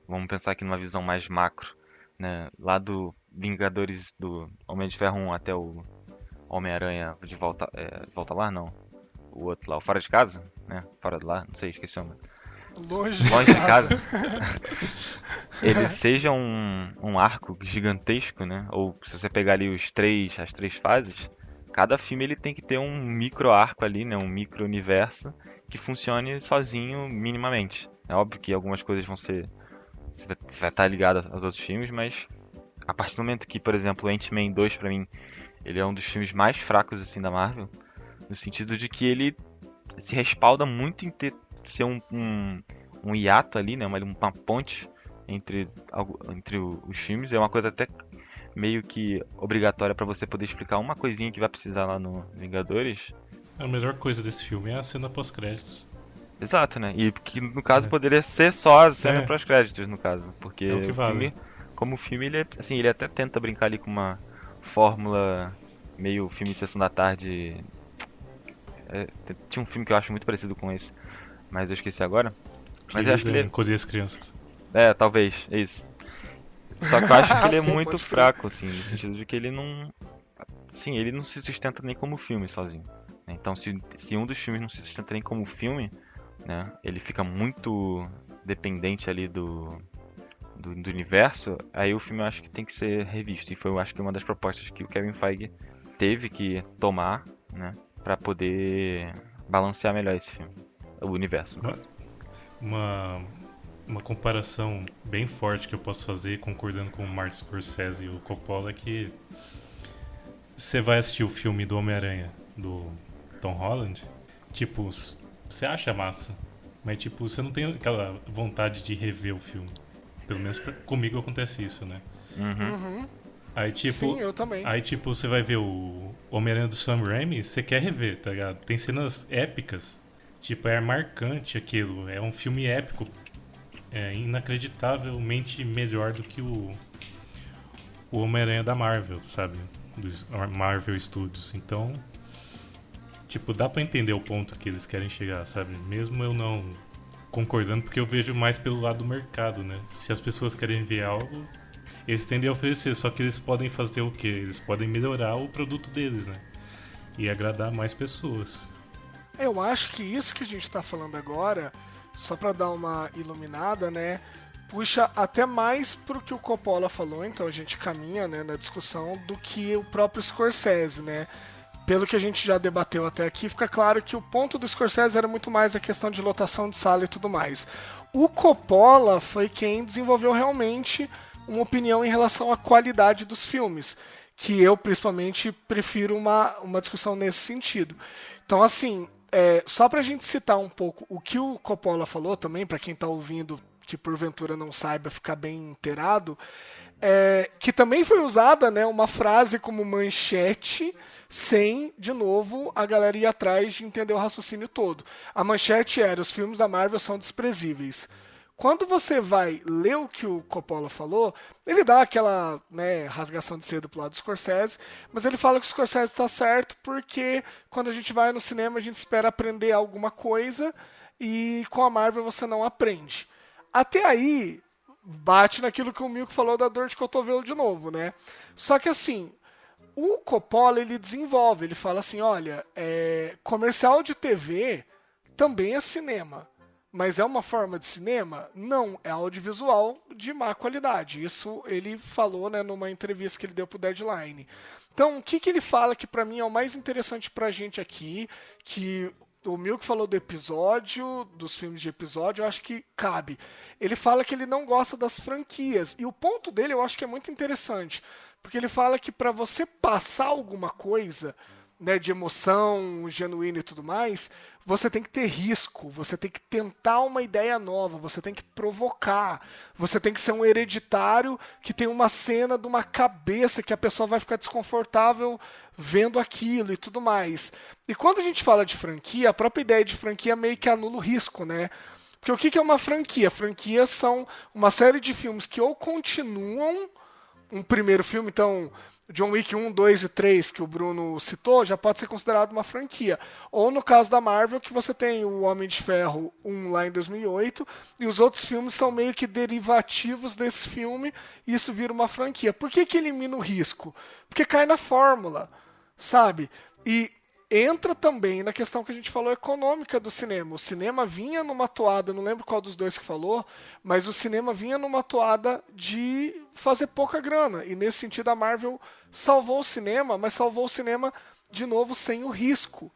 vamos pensar aqui numa visão mais macro, né, lá do Vingadores do Homem de Ferro 1 até o Homem-Aranha de volta lá, não, o outro lá, o Fora de Casa, né, Fora de lá, não sei, esqueci o nome. Longe de casa. Ele seja um arco gigantesco, né, ou se você pegar ali as três fases, cada filme ele tem que ter um micro arco ali, né, um micro universo que funcione sozinho minimamente. É óbvio que algumas coisas você vai estar ligado aos outros filmes, mas a partir do momento que, por exemplo, Ant-Man 2 pra mim, ele é um dos filmes mais fracos assim da Marvel, no sentido de que ele se respalda muito em ser um hiato ali, né, uma ponte entre os filmes. É uma coisa até meio que obrigatória pra você poder explicar uma coisinha que vai precisar lá no Vingadores. A melhor coisa desse filme é a cena pós-créditos. Exato, né? E que no caso poderia ser só a cena É. pós-créditos, no caso. Porque É o que vale. filme, como filme, ele, assim, ele até tenta brincar ali com uma fórmula meio filme de sessão da tarde. Tinha um filme que eu acho muito parecido com esse, mas eu esqueci agora. Mas eu acho que ele Encolher as crianças. talvez, é isso. Só que eu acho que ele é Pô, muito pode crer. fraco, assim, no sentido de que ele não. Assim, ele não se sustenta nem como filme sozinho, né? Então, se um dos filmes não se sustenta nem como filme, né? Ele fica muito dependente ali do universo, aí o filme eu acho que tem que ser revisto. E foi, eu acho que uma das propostas que o Kevin Feige teve que tomar, né? Pra poder balancear melhor esse filme. O universo, no caso. Uma comparação bem forte que eu posso fazer, concordando com o Martin Scorsese e o Coppola, é que você vai assistir o filme do Homem-Aranha, do Tom Holland, tipo, você acha massa, mas tipo, você não tem aquela vontade de rever o filme. Pelo menos comigo acontece isso, né? Uhum. Aí tipo, Sim, eu também. aí tipo, você vai ver o Homem-Aranha do Sam Raimi, você quer rever, tá ligado? Tem cenas épicas, tipo, é marcante aquilo, é um filme épico, inacreditavelmente melhor do que o Homem-Aranha da Marvel, sabe? Dos Marvel Studios. Então, tipo, dá pra entender o ponto que eles querem chegar, sabe? Mesmo eu não concordando, porque eu vejo mais pelo lado do mercado, né? Se as pessoas querem ver algo, eles tendem a oferecer, só que eles podem fazer o quê? Eles podem melhorar o produto deles, né? E agradar mais pessoas. Eu acho que isso que a gente tá falando agora, só pra dar uma iluminada, né? Puxa até mais pro que o Coppola falou, então a gente caminha, né, na discussão do que o próprio Scorsese, né? Pelo que a gente já debateu até aqui, fica claro que o ponto do Scorsese era muito mais a questão de lotação de sala e tudo mais. O Coppola foi quem desenvolveu realmente uma opinião em relação à qualidade dos filmes, que eu, principalmente, prefiro uma discussão nesse sentido. Então, assim, só pra gente citar um pouco o que o Coppola falou também, pra quem tá ouvindo que porventura não saiba ficar bem inteirado, que também foi usada, né, uma frase como manchete, sem, de novo, a galera ir atrás de entender o raciocínio todo. A manchete era: os filmes da Marvel são desprezíveis. Quando você vai ler o que o Coppola falou, ele dá aquela, né, rasgação de seda pro lado do Scorsese, mas ele fala que o Scorsese está certo porque quando a gente vai no cinema a gente espera aprender alguma coisa e com a Marvel você não aprende. Até aí, bate naquilo que o Milko falou da dor de cotovelo de novo, né? Só que assim, o Coppola, ele desenvolve, ele fala assim, olha, comercial de TV também é cinema, mas é uma forma de cinema? Não, é audiovisual de má qualidade. Isso ele falou, né, numa entrevista que ele deu pro Deadline. Então, o que ele fala que pra mim é o mais interessante pra gente aqui, que o Milk falou do episódio, dos filmes de episódio, eu acho que cabe. Ele fala que ele não gosta das franquias, e o ponto dele eu acho que é muito interessante, porque ele fala que para você passar alguma coisa, né, de emoção genuína e tudo mais, você tem que ter risco, você tem que tentar uma ideia nova, você tem que provocar, você tem que ser um hereditário que tem uma cena de uma cabeça que a pessoa vai ficar desconfortável vendo aquilo e tudo mais. E quando a gente fala de franquia, a própria ideia de franquia meio que anula o risco, né? Porque o que é uma franquia? Franquias são uma série de filmes que ou continuam um primeiro filme, então John Wick 1, 2 e 3, que o Bruno citou, já pode ser considerado uma franquia. Ou no caso da Marvel, que você tem o Homem de Ferro 1 lá em 2008, e os outros filmes são meio que derivativos desse filme, e isso vira uma franquia. Por que elimina o risco? Porque cai na fórmula, sabe? E entra também na questão que a gente falou econômica do cinema. O cinema vinha numa toada, não lembro qual dos dois que falou, mas o cinema vinha numa toada de fazer pouca grana. E nesse sentido a Marvel salvou o cinema, mas salvou o cinema de novo sem o risco.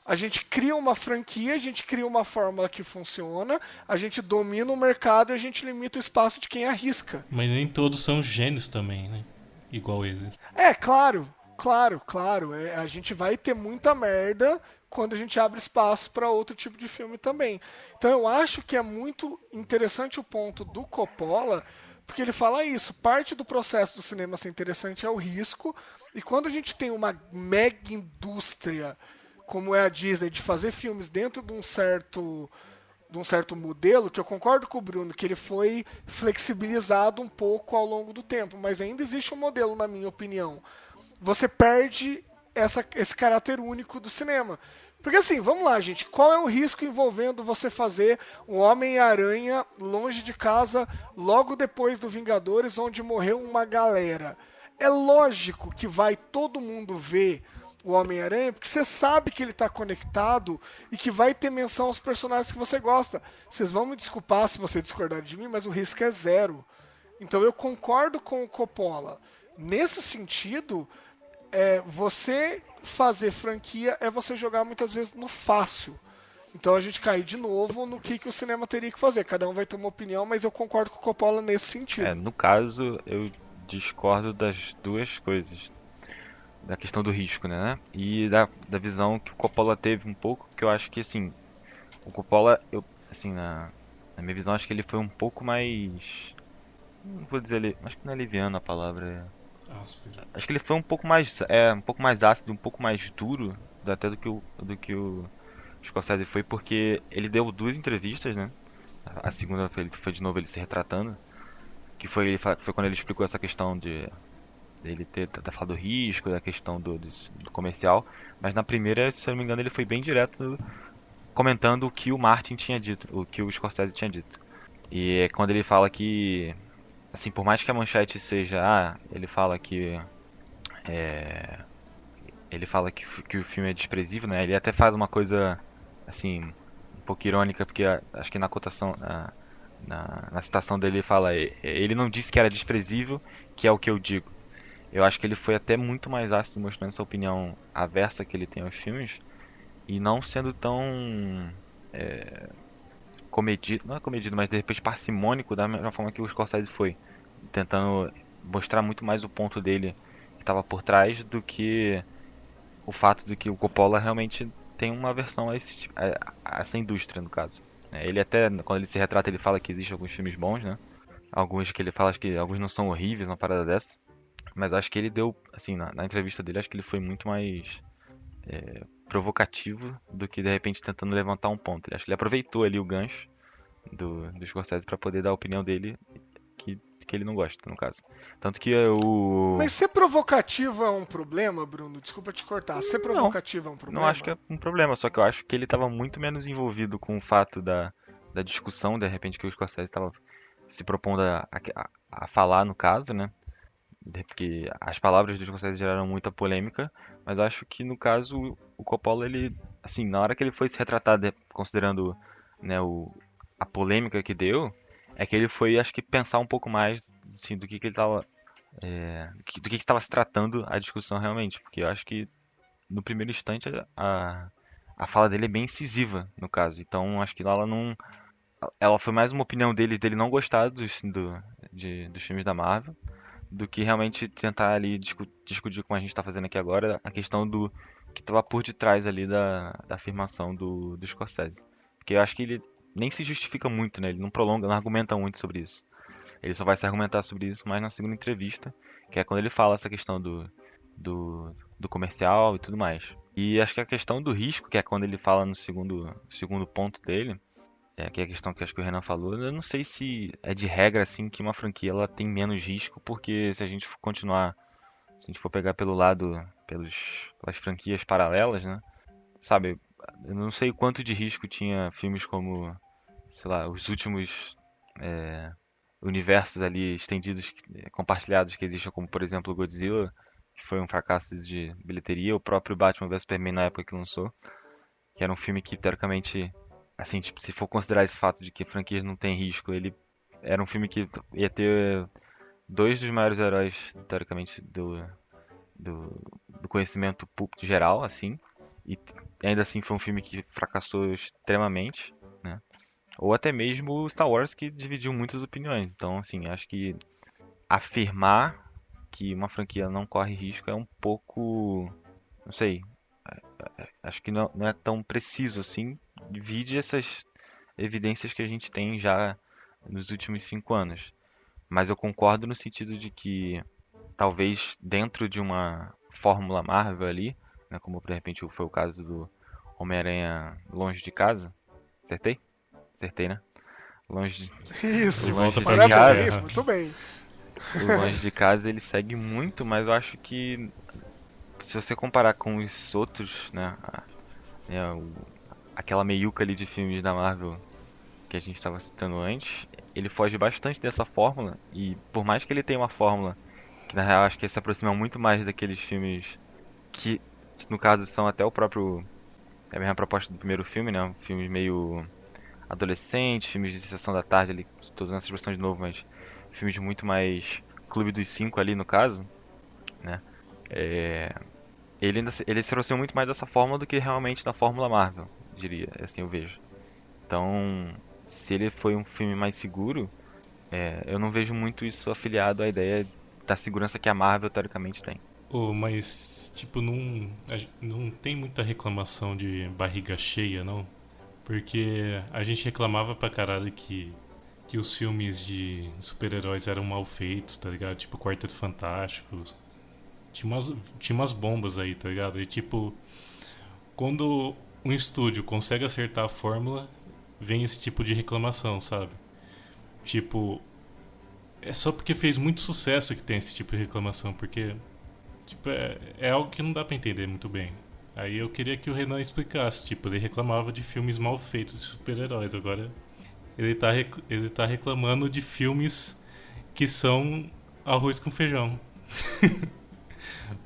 A gente cria uma franquia, a gente cria uma fórmula que funciona, a gente domina o mercado e a gente limita o espaço de quem arrisca. Mas nem todos são gênios também, né? Igual eles. Claro. A gente vai ter muita merda quando a gente abre espaço para outro tipo de filme também. Então eu acho que é muito interessante o ponto do Coppola, porque ele fala isso, parte do processo do cinema ser interessante é o risco, e quando a gente tem uma mega indústria, como é a Disney, de fazer filmes dentro de um certo modelo, que eu concordo com o Bruno, que ele foi flexibilizado um pouco ao longo do tempo, mas ainda existe um modelo, na minha opinião. Você perde esse caráter único do cinema. Porque assim, vamos lá, gente, qual é o risco envolvendo você fazer um Homem-Aranha longe de casa logo depois do Vingadores, onde morreu uma galera? É lógico que vai todo mundo ver o Homem-Aranha, porque você sabe que ele está conectado e que vai ter menção aos personagens que você gosta. Vocês vão me desculpar se você discordar de mim, mas o risco é zero. Então eu concordo com o Coppola. Nesse sentido, você fazer franquia é você jogar muitas vezes no fácil. Então a gente cai de novo no que o cinema teria que fazer. Cada um vai ter uma opinião, mas eu concordo com o Coppola nesse sentido. No caso, eu discordo das duas coisas. Da questão do risco, né? E da visão que o Coppola teve um pouco, que eu acho que, assim, o Coppola, na minha visão, acho que ele foi um pouco mais... Não vou dizer, acho que não é liviano a palavra. Áspero. Acho que ele foi um pouco mais ácido, um pouco mais duro, até do que o Scorsese foi, porque ele deu 2 entrevistas, né? A segunda foi de novo ele se retratando, que foi quando ele explicou essa questão de ele ter falado do risco, da questão do comercial, mas na primeira, se eu não me engano, ele foi bem direto comentando o que o Martin tinha dito, o que o Scorsese tinha dito. E é quando ele fala que, assim, por mais que a manchete seja, ele fala que o filme é desprezível, né? Ele até faz uma coisa, assim, um pouco irônica, porque acho que na cotação, na citação dele ele fala, ele não disse que era desprezível, que é o que eu digo. Eu acho que ele foi até muito mais ácido mostrando essa opinião aversa que ele tem aos filmes e não sendo tão comedido, não é comedido, mas de repente parcimônico da mesma forma que o Scorsese foi, tentando mostrar muito mais o ponto dele que estava por trás do que o fato de que o Coppola realmente tem uma aversão a essa indústria, no caso. Ele até, quando ele se retrata, ele fala que existem alguns filmes bons, né? Alguns que ele fala que alguns não são horríveis, uma parada dessa. Mas acho que ele deu, assim, na entrevista dele, acho que ele foi muito mais provocativo do que de repente tentando levantar um ponto. Acho que ele aproveitou ali o gancho do Scorsese para poder dar a opinião dele, que ele não gosta, no caso. Tanto que Mas ser provocativo é um problema, Bruno? Desculpa te cortar. Ser provocativo é um problema? Não acho que é um problema, só que eu acho que ele estava muito menos envolvido com o fato da discussão, de repente, que o Scorsese estava se propondo a falar, no caso, né? Porque as palavras do Scorsese geraram muita polêmica, mas acho que no caso o Coppola, ele, assim, na hora que ele foi se retratar, considerando, né, a polêmica que deu, é que ele foi, acho que, pensar um pouco mais, assim, do que ele estava, do que estava se tratando a discussão realmente, porque eu acho que no primeiro instante a fala dele é bem incisiva, no caso, então acho que ela foi mais uma opinião dele não gostar dos filmes da Marvel, do que realmente tentar ali discutir como a gente está fazendo aqui agora, a questão do que estava por detrás ali da afirmação do Scorsese. Porque eu acho que ele nem se justifica muito, né? Ele não prolonga, não argumenta muito sobre isso. Ele só vai se argumentar sobre isso mais na segunda entrevista, que é quando ele fala essa questão do comercial e tudo mais. E acho que a questão do risco, que é quando ele fala no segundo ponto dele, que é a questão que acho que o Renan falou, eu não sei se é de regra assim que uma franquia ela tem menos risco, porque se a gente for continuar, se a gente for pegar pelo lado, pelas franquias paralelas, né? Sabe, eu não sei quanto de risco tinha filmes como, sei lá, os últimos universos ali estendidos, compartilhados que existem, como por exemplo o Godzilla, que foi um fracasso de bilheteria, o próprio Batman vs Superman na época que lançou, que era um filme que teoricamente, assim, tipo, se for considerar esse fato de que franquias não tem risco, ele era um filme que ia ter 2 dos maiores heróis, teoricamente, do conhecimento público geral, assim, e ainda assim foi um filme que fracassou extremamente, né? Ou até mesmo o Star Wars, que dividiu muitas opiniões. Então, assim, acho que afirmar que uma franquia não corre risco é um pouco, não sei, acho que não é tão preciso assim, divide essas evidências que a gente tem já nos últimos 5 anos. Mas eu concordo no sentido de que talvez dentro de uma fórmula Marvel ali, né, como de repente foi o caso do Homem-Aranha Longe de Casa. Acertei? Acertei, né? Longe Isso, De volta de pra parabéns, casa. Terra. muito bem. O Longe de Casa ele segue muito, mas eu acho que se você comparar com os outros, né, aquela meiuca ali de filmes da Marvel que a gente estava citando antes, ele foge bastante dessa fórmula e por mais que ele tenha uma fórmula que na real acho que se aproxima muito mais daqueles filmes que no caso são até o próprio é a mesma proposta do primeiro filme, né, filmes meio adolescentes, filmes de sessão da tarde ali, tô usando essa expressão de novo, mas filmes muito mais Clube dos Cinco ali no caso, né? Ele se aproxima muito mais dessa fórmula do que realmente da fórmula Marvel, diria, assim eu vejo. Então, se ele foi um filme mais seguro, eu não vejo muito isso afiliado à ideia da segurança que a Marvel teoricamente tem. Mas, tipo, não tem muita reclamação de barriga cheia, não? Porque a gente reclamava pra caralho que os filmes de super-heróis eram mal feitos, tá ligado? Tipo, Quarteto Fantástico. Tinha umas bombas aí, tá ligado? E, tipo, quando um estúdio consegue acertar a fórmula, vem esse tipo de reclamação, sabe? Tipo, é só porque fez muito sucesso que tem esse tipo de reclamação, porque tipo, é algo que não dá pra entender muito bem. Aí eu queria que o Renan explicasse, tipo, ele reclamava de filmes mal feitos de super-heróis, agora ele tá reclamando de filmes que são arroz com feijão.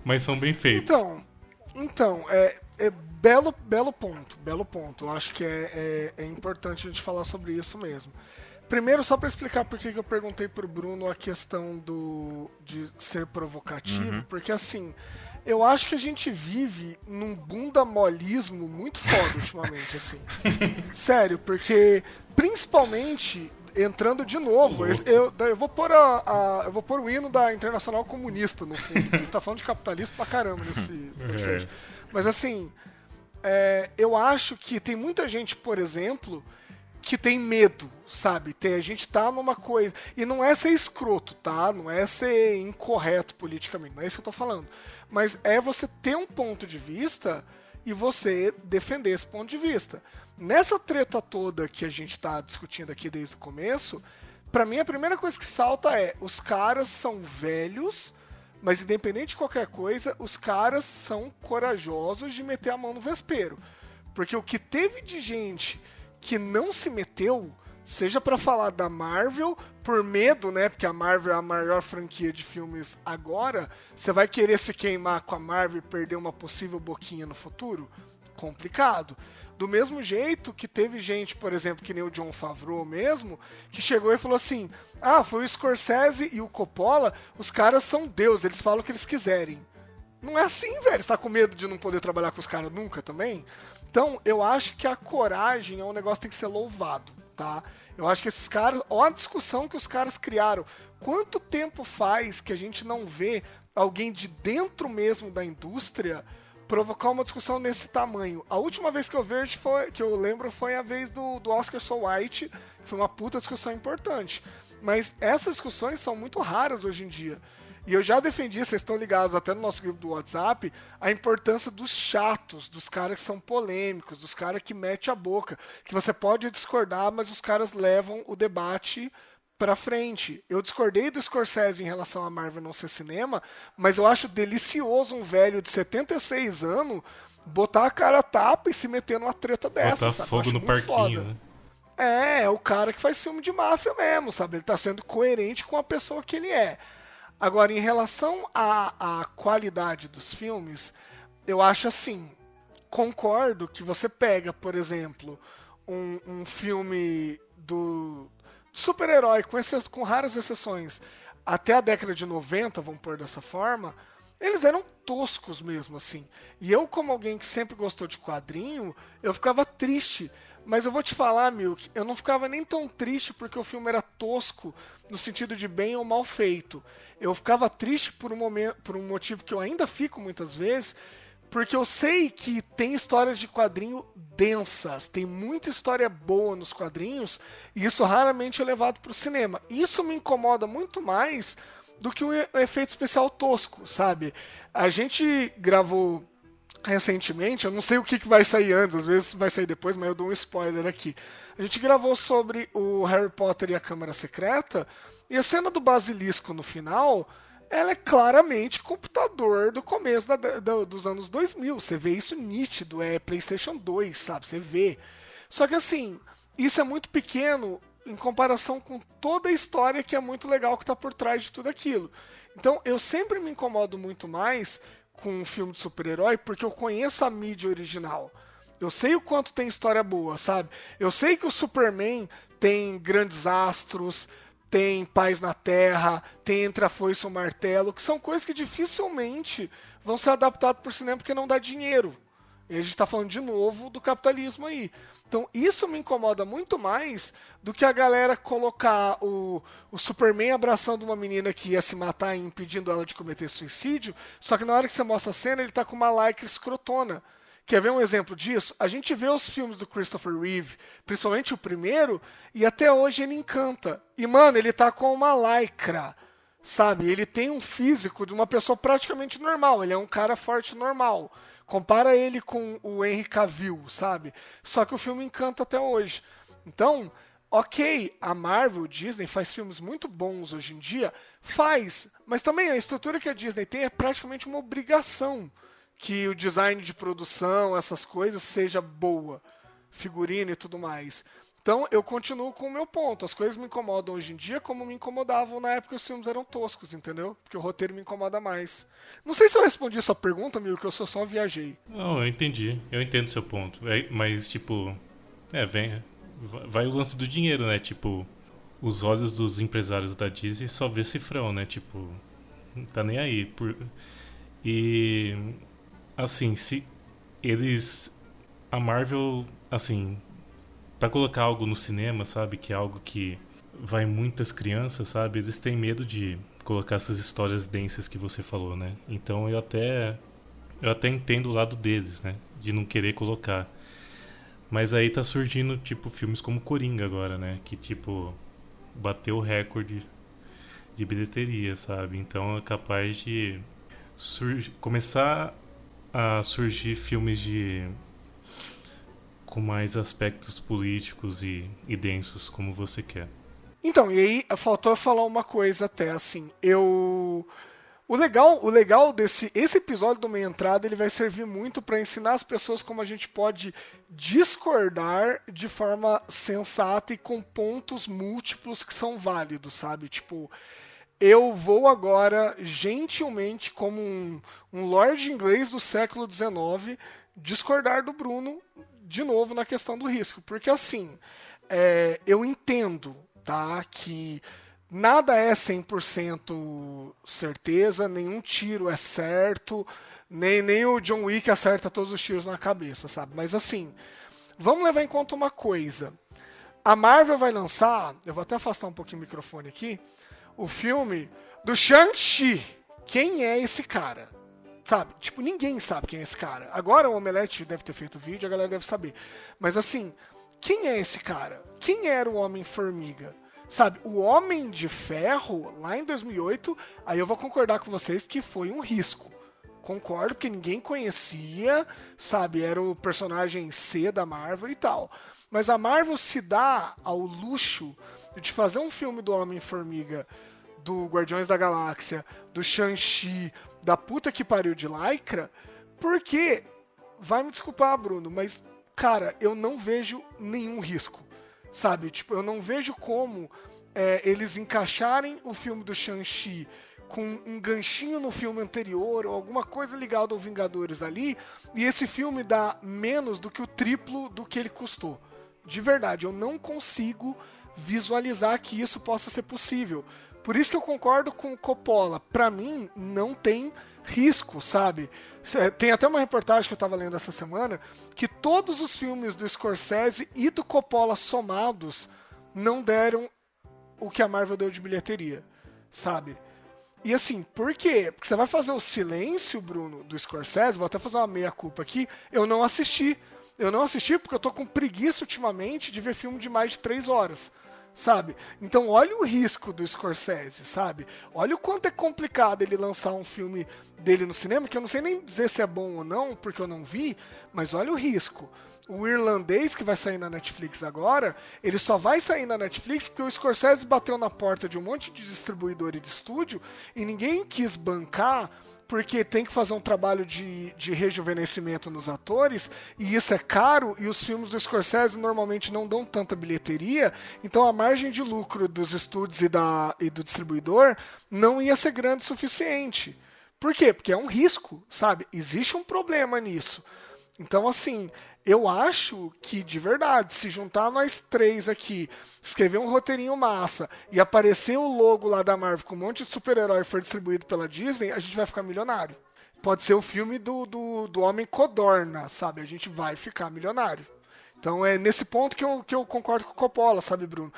Mas são bem feitos. Então, belo ponto. Eu acho que é importante a gente falar sobre isso mesmo. Primeiro, só para explicar por que eu perguntei pro Bruno a questão de ser provocativo, porque assim, eu acho que a gente vive num bundamolismo muito foda ultimamente, assim. Sério, porque principalmente entrando de novo, eu vou pôr eu vou pôr o hino da Internacional Comunista no fundo. Ele tá falando de capitalismo pra caramba nesse podcast. Mas assim, eu acho que tem muita gente, por exemplo, que tem medo, sabe? A gente tá numa coisa. E não é ser escroto, tá? Não é ser incorreto politicamente, não é isso que eu tô falando. Mas é você ter um ponto de vista e você defender esse ponto de vista. Nessa treta toda que a gente tá discutindo aqui desde o começo, pra mim a primeira coisa que salta é: os caras são velhos, mas independente de qualquer coisa, os caras são corajosos de meter a mão no vespeiro. Porque o que teve de gente que não se meteu, seja pra falar da Marvel, por medo, né? Porque a Marvel é a maior franquia de filmes agora, você vai querer se queimar com a Marvel e perder uma possível boquinha no futuro? Complicado. Do mesmo jeito que teve gente, por exemplo, que nem o Jon Favreau mesmo, que chegou e falou assim: foi o Scorsese e o Coppola, os caras são Deus, eles falam o que eles quiserem. Não é assim, velho. Você tá com medo de não poder trabalhar com os caras nunca também? Então, eu acho que a coragem é um negócio que tem que ser louvado, tá? Eu acho que esses caras... Olha a discussão que os caras criaram. Quanto tempo faz que a gente não vê alguém de dentro mesmo da indústria provocar uma discussão nesse tamanho? A última vez que eu lembro foi a vez do Oscar So White, que foi uma puta discussão importante. Mas essas discussões são muito raras hoje em dia. E eu já defendi, vocês estão ligados até no nosso grupo do WhatsApp, a importância dos chatos, dos caras que são polêmicos, dos caras que metem a boca, que você pode discordar, mas os caras levam o debate pra frente. Eu discordei do Scorsese em relação a Marvel não ser cinema, mas eu acho delicioso um velho de 76 anos botar a cara a tapa e se meter numa treta dessa, botar sabe? fogo no parquinho, né? É o cara que faz filme de máfia mesmo, sabe? Ele tá sendo coerente com a pessoa que ele é. Agora, em relação à qualidade dos filmes, eu acho assim, concordo que você pega, por exemplo, um filme do super-herói, com raras exceções, até a década de 90, vamos pôr dessa forma, eles eram toscos mesmo, assim. E eu, como alguém que sempre gostou de quadrinho, eu ficava triste. Mas eu vou te falar, Milk, eu não ficava nem tão triste porque o filme era tosco, no sentido de bem ou mal feito. Eu ficava triste por um motivo que eu ainda fico muitas vezes, Porque eu sei que tem histórias de quadrinho densas, tem muita história boa nos quadrinhos, e isso raramente é levado para o cinema. Isso me incomoda muito mais do que um efeito especial tosco, sabe? A gente gravou recentemente, eu não sei o que vai sair antes, às vezes vai sair depois, mas eu dou um spoiler aqui. A gente gravou sobre o Harry Potter e a Câmara Secreta, e a cena do basilisco no final, ela é claramente computador do começo dos anos 2000. Você vê isso nítido, é PlayStation 2, sabe? Você vê. Só que assim, isso é muito pequeno em comparação com toda a história que é muito legal que está por trás de tudo aquilo. Então eu sempre me incomodo muito mais com um filme de super-herói porque eu conheço a mídia original. Eu sei o quanto tem história boa, sabe? Eu sei que o Superman tem grandes astros, tem Paz na Terra, tem Entre a Foice e o Martelo, que são coisas que dificilmente vão ser adaptadas por cinema porque não dá dinheiro. E a gente está falando de novo do capitalismo aí. Então isso me incomoda muito mais do que a galera colocar o Superman abraçando uma menina que ia se matar e impedindo ela de cometer suicídio, só que na hora que você mostra a cena ele tá com uma lycra escrotona. Quer ver um exemplo disso? A gente vê os filmes do Christopher Reeve, principalmente o primeiro, e até hoje ele encanta. E, mano, ele tá com uma lycra, sabe? Ele tem um físico de uma pessoa praticamente normal. Ele é um cara forte normal. Compara ele com o Henry Cavill, sabe? Só que o filme encanta até hoje. Então, ok, a Marvel, Disney, faz filmes muito bons hoje em dia. Faz, mas também a estrutura que a Disney tem é praticamente uma obrigação que o design de produção, essas coisas, seja boa, figurino e tudo mais. Então, eu continuo com o meu ponto. As coisas me incomodam hoje em dia como me incomodavam na época que os filmes eram toscos, entendeu? Porque o roteiro me incomoda mais. Não sei se eu respondi essa pergunta, amigo, que eu só viajei. Não, eu entendi. Eu entendo o seu ponto. Mas, tipo... vai o lance do dinheiro, né? Tipo, os olhos dos empresários da Disney só vê cifrão, né? Tipo, não tá nem aí. E... assim, se eles... A Marvel, assim... pra colocar algo no cinema, sabe? Que é algo que vai muitas crianças, sabe? Eles têm medo de colocar essas histórias densas que você falou, né? Então eu até entendo o lado deles, né? De não querer colocar. Mas aí tá surgindo, tipo, filmes como Coringa agora, né? Que, tipo, bateu o recorde de bilheteria, sabe? Então é capaz de começar a surgir filmes com mais aspectos políticos e densos, como você quer. Então, e aí faltou falar uma coisa até, assim, O legal esse episódio do Meia Entrada, ele vai servir muito para ensinar as pessoas como a gente pode discordar de forma sensata e com pontos múltiplos que são válidos, sabe? Tipo, eu vou agora, gentilmente, como um lord inglês do século XIX, discordar do Bruno de novo na questão do risco. Porque, assim, eu entendo, tá, que nada é 100% certeza, nenhum tiro é certo, nem o John Wick acerta todos os tiros na cabeça, sabe? Mas, assim, vamos levar em conta uma coisa. A Marvel vai lançar, eu vou até afastar um pouquinho o microfone aqui, o filme do Shang-Chi. Quem é esse cara? Sabe? Tipo, ninguém sabe quem é esse cara. Agora o Omelete deve ter feito vídeo, a galera deve saber. Mas assim, quem é esse cara? Quem era o Homem-Formiga? Sabe? O Homem de Ferro, lá em 2008, aí eu vou concordar com vocês que foi um risco. Concordo, porque ninguém conhecia, sabe? Era o personagem C da Marvel e tal. Mas a Marvel se dá ao luxo de fazer um filme do Homem-Formiga, do Guardiões da Galáxia, do Shang-Chi, da puta que pariu de Lycra, porque, vai me desculpar, Bruno, mas, cara, eu não vejo nenhum risco, sabe? Tipo, eu não vejo como eles encaixarem o filme do Shang-Chi com um ganchinho no filme anterior, ou alguma coisa ligada ao Vingadores ali, e esse filme dá menos do que o triplo do que ele custou. De verdade, eu não consigo visualizar que isso possa ser possível. Por isso que eu concordo com o Coppola. Pra mim, não tem risco, sabe? Tem até uma reportagem que eu tava lendo essa semana que todos os filmes do Scorsese e do Coppola somados não deram o que a Marvel deu de bilheteria, sabe? E assim, por quê? Porque você vai fazer o Silêncio, Bruno, do Scorsese, vou até fazer uma meia-culpa aqui, eu não assisti. Eu não assisti porque eu tô com preguiça ultimamente de ver filme de mais de 3 horas, sabe? Então olha o risco do Scorsese, sabe? Olha o quanto é complicado ele lançar um filme dele no cinema, que eu não sei nem dizer se é bom ou não, porque eu não vi, mas olha o risco. O Irlandês, que vai sair na Netflix agora, ele só vai sair na Netflix porque o Scorsese bateu na porta de um monte de distribuidor e de estúdio e ninguém quis bancar porque tem que fazer um trabalho de rejuvenescimento nos atores, e isso é caro, e os filmes do Scorsese normalmente não dão tanta bilheteria, então a margem de lucro dos estúdios e do distribuidor não ia ser grande o suficiente. Por quê? Porque é um risco, sabe? Existe um problema nisso. Então, assim, eu acho que, de verdade, se juntar nós três aqui, escrever um roteirinho massa e aparecer o logo lá da Marvel com um monte de super-herói for distribuído pela Disney, a gente vai ficar milionário. Pode ser o filme do Homem Codorna, sabe? A gente vai ficar milionário. Então é nesse ponto que eu concordo com o Coppola, sabe, Bruno?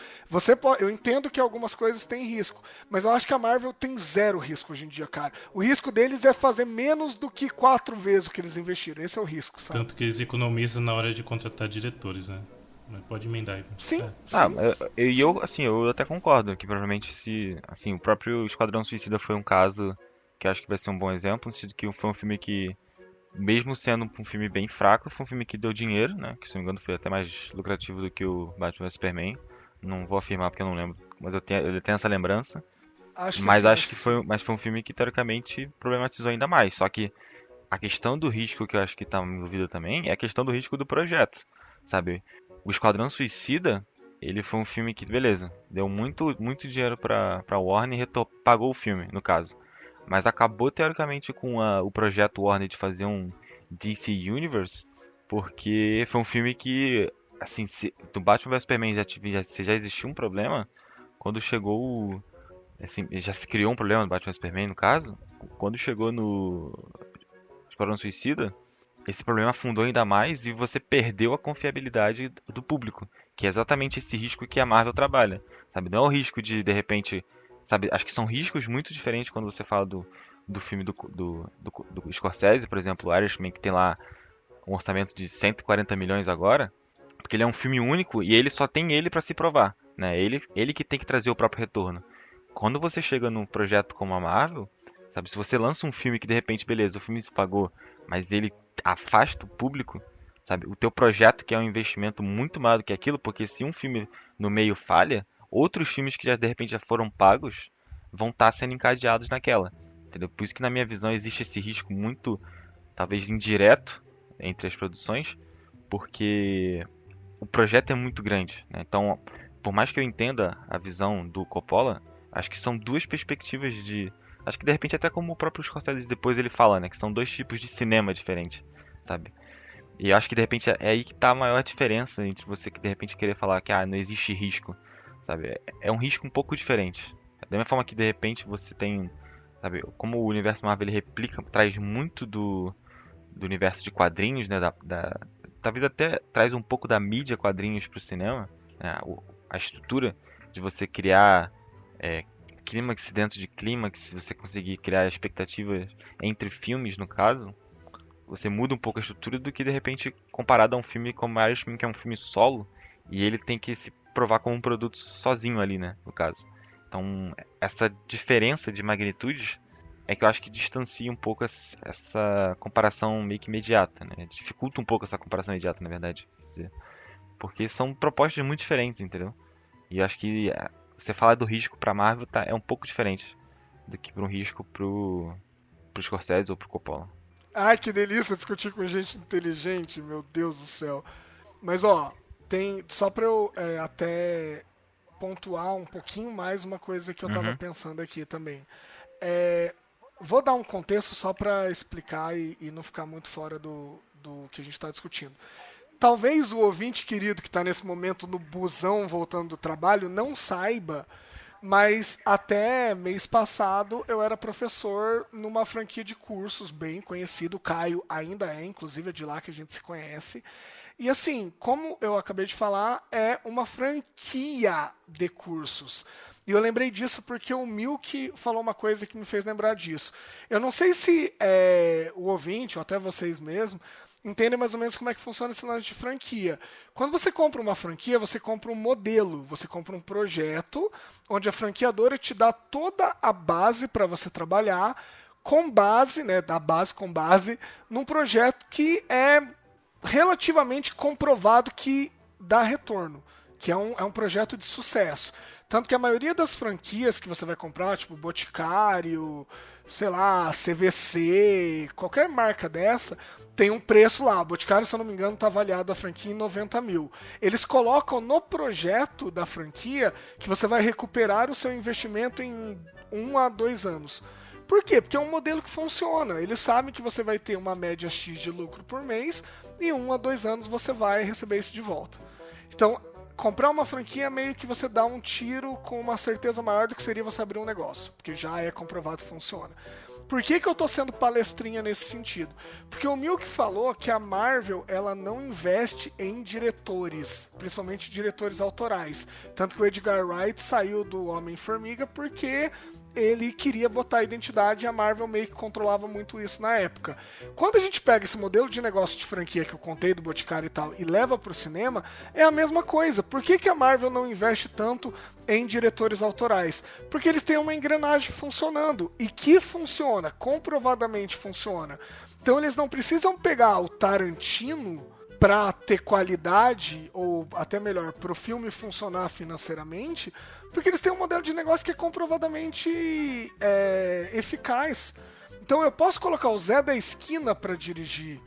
Eu entendo que algumas coisas têm risco, mas eu acho que a Marvel tem zero risco hoje em dia, cara. O risco deles é fazer menos do que 4 vezes o que eles investiram. Esse é o risco, sabe? Tanto que eles economizam na hora de contratar diretores, né? Mas pode emendar aí. Sim, É. sim. Eu até concordo que provavelmente se, assim, o próprio Esquadrão Suicida foi um caso que eu acho que vai ser um bom exemplo, no sentido que foi um filme que, mesmo sendo um filme bem fraco, foi um filme que deu dinheiro, né? Que se não me engano foi até mais lucrativo do que o Batman vs Superman. Não vou afirmar porque eu não lembro, mas eu tenho essa lembrança. Mas acho que foi um filme que teoricamente problematizou ainda mais. Só que a questão do risco que eu acho que tá envolvida também é a questão do risco do projeto, sabe? O Esquadrão Suicida, ele foi um filme que, beleza, deu muito dinheiro pra Warner e pagou o filme, no caso. Mas acabou teoricamente com o projeto Warner de fazer um DC Universe, porque foi um filme que, assim, do Batman vs Superman já existiu um problema, quando chegou, assim, já se criou um problema do Batman vs Superman, no caso, quando chegou no Esquadrão Suicida, esse problema afundou ainda mais e você perdeu a confiabilidade do público, que é exatamente esse risco que a Marvel trabalha, sabe? Não é o risco de repente, sabe? Acho que são riscos muito diferentes quando você fala do filme do Scorsese, por exemplo, o Irishman, que tem lá um orçamento de 140 milhões agora, porque ele é um filme único e ele só tem ele para se provar, né? Ele que tem que trazer o próprio retorno. Quando você chega num projeto como a Marvel, sabe? Se você lança um filme que de repente, beleza, o filme se pagou, mas ele afasta o público, sabe? O teu projeto que é um investimento muito maior do que aquilo, porque se um filme no meio falha, outros filmes que já de repente já foram pagos vão estar sendo encadeados naquela, entendeu? Por isso que na minha visão existe esse risco muito, talvez indireto, entre as produções, porque o projeto é muito grande, né? Então, por mais que eu entenda a visão do Coppola, acho que são duas perspectivas acho que de repente até como o próprio Scorsese depois ele fala, né? Que são dois tipos de cinema diferentes, sabe? E eu acho que de repente é aí que tá a maior diferença entre você que de repente querer falar que não existe risco, sabe? É um risco um pouco diferente. Da mesma forma que de repente você tem, sabe? Como o universo Marvel ele traz muito do universo de quadrinhos, né? Talvez até traz um pouco da mídia quadrinhos pro cinema, né? A estrutura de você criar clímax dentro de clímax, você conseguir criar expectativas entre filmes, no caso, você muda um pouco a estrutura do que de repente comparado a um filme como Irishman, que é um filme solo, e ele tem que se provar como um produto sozinho ali, né, no caso. Então, essa diferença de magnitudes é que eu acho que distancia um pouco essa comparação meio que imediata, né? Dificulta um pouco essa comparação imediata, na verdade, quer dizer, porque são propostas muito diferentes, entendeu? E eu acho que você falar do risco pra Marvel é um pouco diferente do que para um risco pro Scorsese ou pro Coppola. Ai, que delícia discutir com gente inteligente, meu Deus do céu. Mas, ó, só pra eu até pontuar um pouquinho mais uma coisa que eu tava pensando aqui também. Vou dar um contexto só pra explicar e não ficar muito fora do que a gente tá discutindo. Talvez o ouvinte querido que está nesse momento no busão voltando do trabalho não saiba, mas até mês passado eu era professor numa franquia de cursos bem conhecido. O Caio ainda é, inclusive é de lá que a gente se conhece. E assim, como eu acabei de falar, é uma franquia de cursos. E eu lembrei disso porque o Milk falou uma coisa que me fez lembrar disso. Eu não sei se o ouvinte, ou até vocês mesmos, entendem mais ou menos como é que funciona esse lance de franquia. Quando você compra uma franquia, você compra um modelo, você compra um projeto, onde a franqueadora te dá toda a base para você trabalhar, com base, né, da base com base, num projeto que é relativamente comprovado que dá retorno, que é um projeto de sucesso. Tanto que a maioria das franquias que você vai comprar, tipo Boticário, sei lá, CVC, qualquer marca dessa, tem um preço lá. O Boticário, se eu não me engano, está avaliado a franquia em 90 mil. Eles colocam no projeto da franquia que você vai recuperar o seu investimento em 1 a 2 anos. Por quê? Porque é um modelo que funciona. Eles sabem que você vai ter uma média X de lucro por mês e em 1 a 2 anos você vai receber isso de volta. Então, comprar uma franquia é meio que você dá um tiro com uma certeza maior do que seria você abrir um negócio, porque já é comprovado que funciona. Por que eu tô sendo palestrinha nesse sentido? Porque o Milk falou que a Marvel ela não investe em diretores, principalmente diretores autorais. Tanto que o Edgar Wright saiu do Homem-Formiga porque ele queria botar a identidade e a Marvel meio que controlava muito isso na época. Quando a gente pega esse modelo de negócio de franquia que eu contei do Boticário e tal e leva pro cinema, é a mesma coisa. Por que a Marvel não investe tanto em diretores autorais? Porque eles têm uma engrenagem funcionando e que funciona, comprovadamente funciona. Então eles não precisam pegar o Tarantino para ter qualidade, ou até melhor, para o filme funcionar financeiramente, porque eles têm um modelo de negócio que é comprovadamente eficaz. Então eu posso colocar o Zé da Esquina para dirigir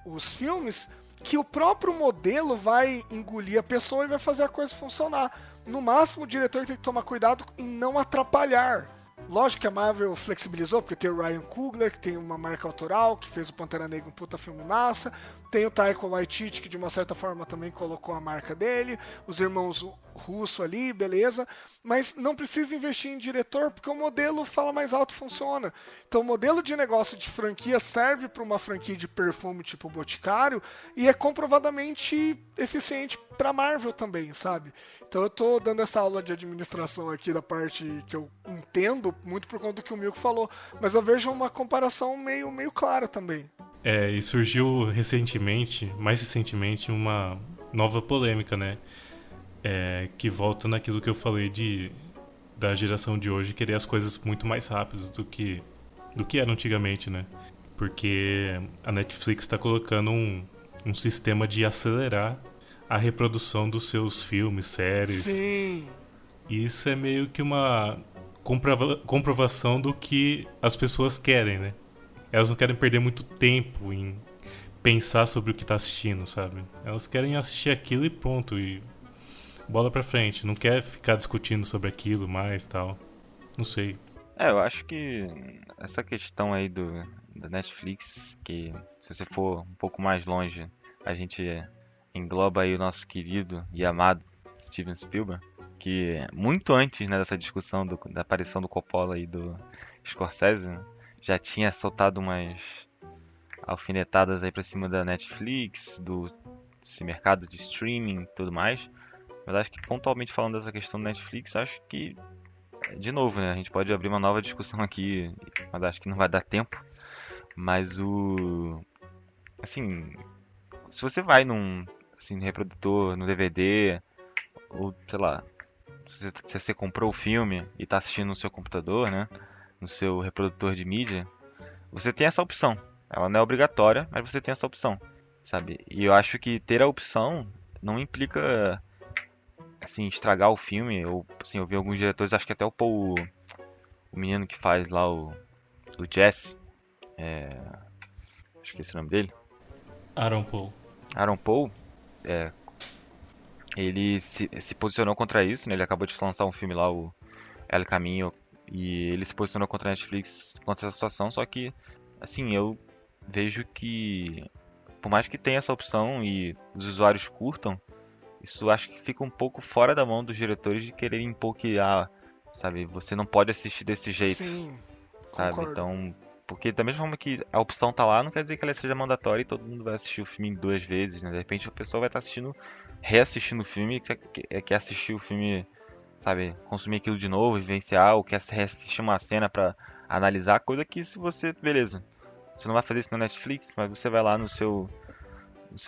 os filmes, que o próprio modelo vai engolir a pessoa e vai fazer a coisa funcionar. No máximo, o diretor tem que tomar cuidado em não atrapalhar. Lógico que a Marvel flexibilizou, porque tem o Ryan Coogler, que tem uma marca autoral, que fez o Pantera Negra um puta filme massa. Tem o Taika Waititi, que de uma certa forma também colocou a marca dele. Os irmãos Russo ali, beleza. Mas não precisa investir em diretor, porque o modelo fala mais alto, funciona. Então o modelo de negócio de franquia serve para uma franquia de perfume tipo Boticário e é comprovadamente eficiente para Marvel também, sabe? Então eu tô dando essa aula de administração aqui da parte que eu entendo, muito por conta do que o Milko falou, mas eu vejo uma comparação meio clara também. E surgiu mais recentemente, uma nova polêmica, né? Que volta naquilo que eu falei da geração de hoje querer as coisas muito mais rápidas do que era antigamente, né? Porque a Netflix está colocando um sistema de acelerar a reprodução dos seus filmes, séries. Sim. E isso é meio que uma comprovação do que as pessoas querem, né? Elas não querem perder muito tempo em pensar sobre o que tá assistindo, sabe? Elas querem assistir aquilo e pronto, e bola pra frente. Não quer ficar discutindo sobre aquilo mais, tal. Não sei. Eu acho que essa questão aí da Netflix, que se você for um pouco mais longe, a gente engloba aí o nosso querido e amado Steven Spielberg, que muito antes, né, dessa discussão da aparição do Coppola e do Scorsese, né, já tinha soltado umas alfinetadas aí pra cima da Netflix, desse mercado de streaming e tudo mais. Mas acho que pontualmente falando dessa questão da Netflix, acho que, de novo, né, a gente pode abrir uma nova discussão aqui, mas acho que não vai dar tempo. Mas assim, se você vai num reprodutor, no DVD, ou sei lá, se você comprou o filme e tá assistindo no seu computador, né, no seu reprodutor de mídia, você tem essa opção. Ela não é obrigatória, mas você tem essa opção, sabe? E eu acho que ter a opção não implica, assim, estragar o filme. Ou, assim, eu vi alguns diretores, acho que até o menino que faz lá o Jesse, acho que esse é o nome dele. Aaron Paul. Aaron Paul, ele se posicionou contra isso, né? Ele acabou de lançar um filme lá, o El Caminho, e ele se posicionou contra a Netflix, contra essa situação, só que, assim, eu vejo que, por mais que tenha essa opção e os usuários curtam, isso acho que fica um pouco fora da mão dos diretores de quererem impor que, sabe, você não pode assistir desse jeito. Sim, sabe? concordo. Então, porque da mesma forma que a opção tá lá, não quer dizer que ela seja mandatória e todo mundo vai assistir o filme 2 vezes, né? De repente a pessoa vai estar reassistindo o filme, quer assistir o filme sabe, consumir aquilo de novo, vivenciar, ou quer assistir uma cena pra analisar, coisa que se você, beleza, você não vai fazer isso na Netflix, mas você vai lá no seu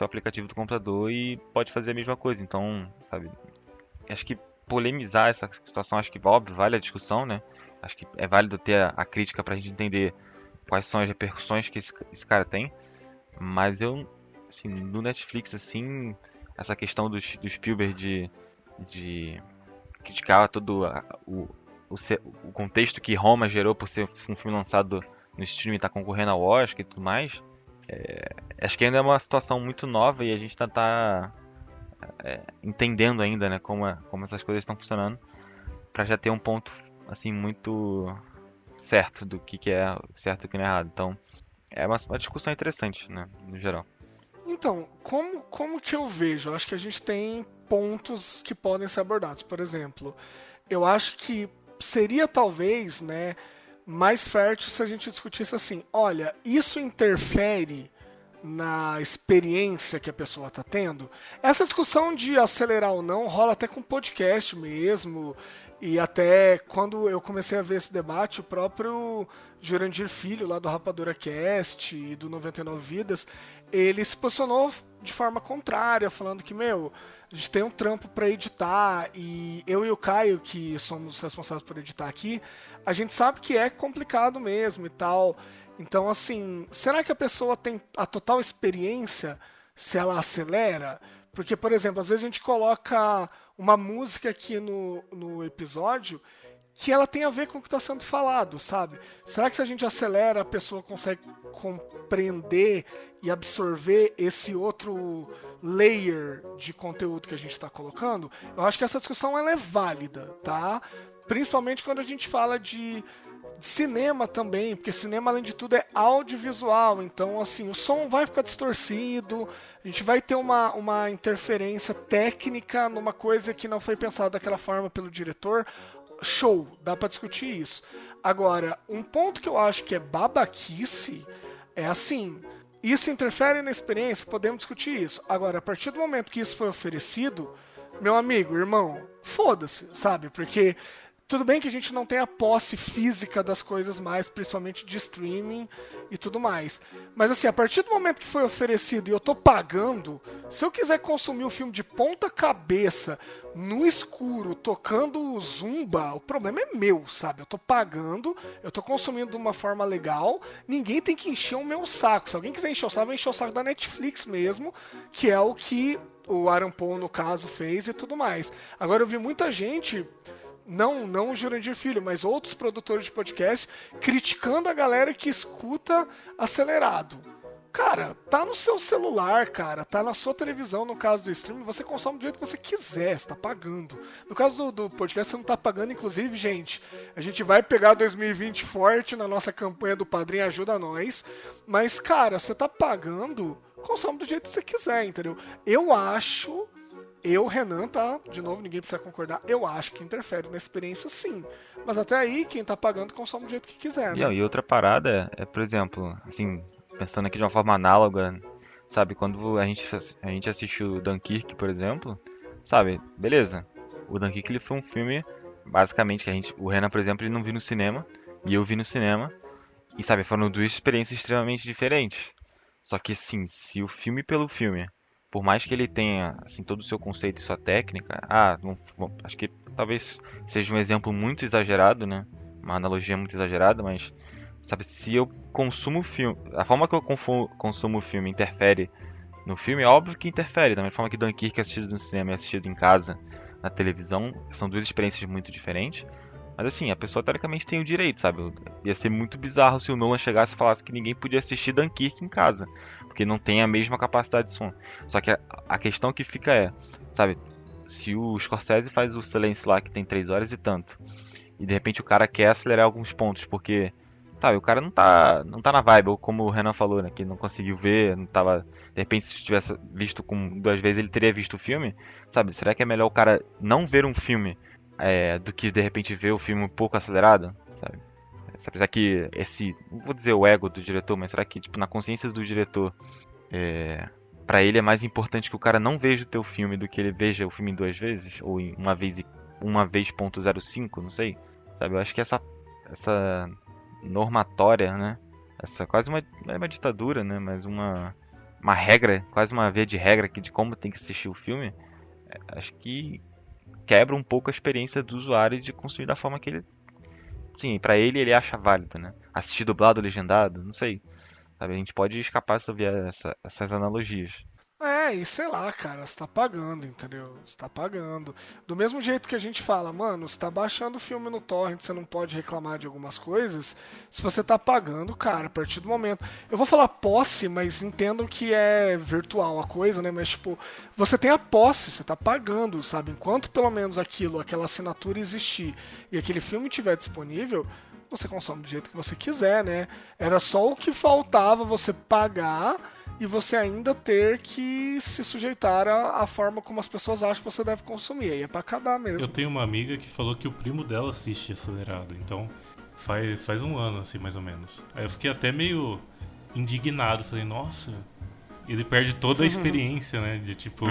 aplicativo do computador e pode fazer a mesma coisa. Então, sabe, acho que polemizar essa situação, acho que óbvio, vale a discussão, né? Acho que é válido ter a crítica pra gente entender quais são as repercussões que esse cara tem. Mas eu, assim, no Netflix, assim, essa questão do Spielberg de criticar todo o contexto que Roma gerou por ser um filme lançado no streaming e tá concorrendo ao Oscar e tudo mais, acho que ainda é uma situação muito nova e a gente tá entendendo ainda, né, como essas coisas estão funcionando, pra já ter um ponto assim muito certo do que é certo e o que não é errado. Então é uma discussão interessante, né, no geral. Então, como que eu vejo? Eu acho que a gente tem pontos que podem ser abordados. Por exemplo, eu acho que seria talvez, né, mais fértil se a gente discutisse assim, olha, isso interfere na experiência que a pessoa está tendo. Essa discussão de acelerar ou não rola até com podcast mesmo, e até quando eu comecei a ver esse debate, o próprio Jurandir Filho, lá do Rapadura Cast e do 99 Vidas, ele se posicionou de forma contrária, falando que, a gente tem um trampo para editar, e eu e o Caio, que somos responsáveis por editar aqui, a gente sabe que é complicado mesmo e tal. Então, assim, será que a pessoa tem a total experiência se ela acelera? Porque, por exemplo, às vezes a gente coloca uma música aqui no episódio que ela tem a ver com o que está sendo falado, sabe? Será que se a gente acelera, a pessoa consegue compreender e absorver esse outro layer de conteúdo que a gente está colocando? Eu acho que essa discussão ela é válida, tá? Principalmente quando a gente fala de cinema também, porque cinema, além de tudo, é audiovisual. Então, assim, o som vai ficar distorcido, a gente vai ter uma interferência técnica numa coisa que não foi pensada daquela forma pelo diretor. Show, dá pra discutir isso. Agora, um ponto que eu acho que é babaquice é assim, isso interfere na experiência, podemos discutir isso. Agora, a partir do momento que isso foi oferecido, meu amigo, irmão, foda-se, sabe? Porque tudo bem que a gente não tem a posse física das coisas mais, principalmente de streaming e tudo mais. Mas assim, a partir do momento que foi oferecido e eu tô pagando, se eu quiser consumir o filme de ponta cabeça, no escuro, tocando zumba, o problema é meu, sabe? Eu tô pagando, eu tô consumindo de uma forma legal, ninguém tem que encher o meu saco. Se alguém quiser encher o saco, vai encher o saco da Netflix mesmo, que é o que o Aaron Paul, no caso, fez e tudo mais. Agora eu vi muita gente... Não o Jurandir Filho, mas outros produtores de podcast criticando a galera que escuta acelerado. Cara, tá no seu celular, cara, tá na sua televisão, no caso do streaming, você consome do jeito que você quiser, você tá pagando. No caso do podcast, você não tá pagando, inclusive, gente, a gente vai pegar 2020 forte na nossa campanha do Padrinho Ajuda Nós, mas, cara, você tá pagando, consome do jeito que você quiser, entendeu? Renan, tá? De novo, ninguém precisa concordar. Eu acho que interfere na experiência, sim. Mas até aí, quem tá pagando consome do jeito que quiser, né? E outra parada por exemplo, assim, pensando aqui de uma forma análoga, sabe? Quando a gente assistiu Dunkirk, por exemplo, sabe? Beleza. O Dunkirk ele foi um filme, basicamente, que o Renan, por exemplo, ele não viu no cinema. E eu vi no cinema. E, sabe, foram duas experiências extremamente diferentes. Só que, sim, se o filme pelo filme... Por mais que ele tenha assim, todo o seu conceito e sua técnica, acho que talvez seja um exemplo muito exagerado, né? Uma analogia muito exagerada, mas sabe, se eu consumo o filme, a forma que eu consumo o filme interfere no filme, é óbvio que interfere, da mesma forma que Dunkirk é assistido no cinema e assistido em casa, na televisão, são duas experiências muito diferentes. Mas assim, a pessoa teoricamente tem o direito, sabe? Ia ser muito bizarro se o Nolan chegasse e falasse que ninguém podia assistir Dunkirk em casa, porque não tem a mesma capacidade de som. Só que a questão que fica sabe? Se o Scorsese faz o Silence lá, que tem 3 horas e tanto, e de repente o cara quer acelerar alguns pontos, porque, sabe, o cara não tá na vibe, ou como o Renan falou, né, que não conseguiu ver, não tava... De repente, se tivesse visto com 2 vezes, ele teria visto o filme, sabe? Será que é melhor o cara não ver um filme do que de repente ver o filme um pouco acelerado, sabe? Será que não vou dizer o ego do diretor, mas será que tipo, na consciência do diretor, pra ele é mais importante que o cara não veja o teu filme do que ele veja o filme 2 vezes, ou em uma vez uma vez ponto 05, não sei. Sabe, eu acho que essa normatória, né? Essa quase uma ditadura, né? Mas uma regra, quase uma via de regra aqui de como tem que assistir o filme, acho que quebra um pouco a experiência do usuário de consumir da forma que ele, sim, pra ele acha válido, né? Assistir dublado ou legendado, não sei. Sabe, a gente pode escapar sobre essas analogias. E sei lá, cara, você tá pagando, entendeu? Você tá pagando. Do mesmo jeito que a gente fala, mano, você tá baixando o filme no torrent, você não pode reclamar de algumas coisas. Se você tá pagando, cara, a partir do momento... Eu vou falar posse, mas entendam que é virtual a coisa, né? Mas, tipo, você tem a posse, você tá pagando, sabe? Enquanto pelo menos aquela assinatura existir e aquele filme estiver disponível, você consome do jeito que você quiser, né? Era só o que faltava você pagar e você ainda ter que se sujeitar à forma como as pessoas acham que você deve consumir. Aí é pra acabar mesmo. Eu tenho uma amiga que falou que o primo dela assiste Acelerado, então faz um ano, assim, mais ou menos. Aí eu fiquei até meio indignado, falei, nossa, ele perde toda a experiência, né, de tipo,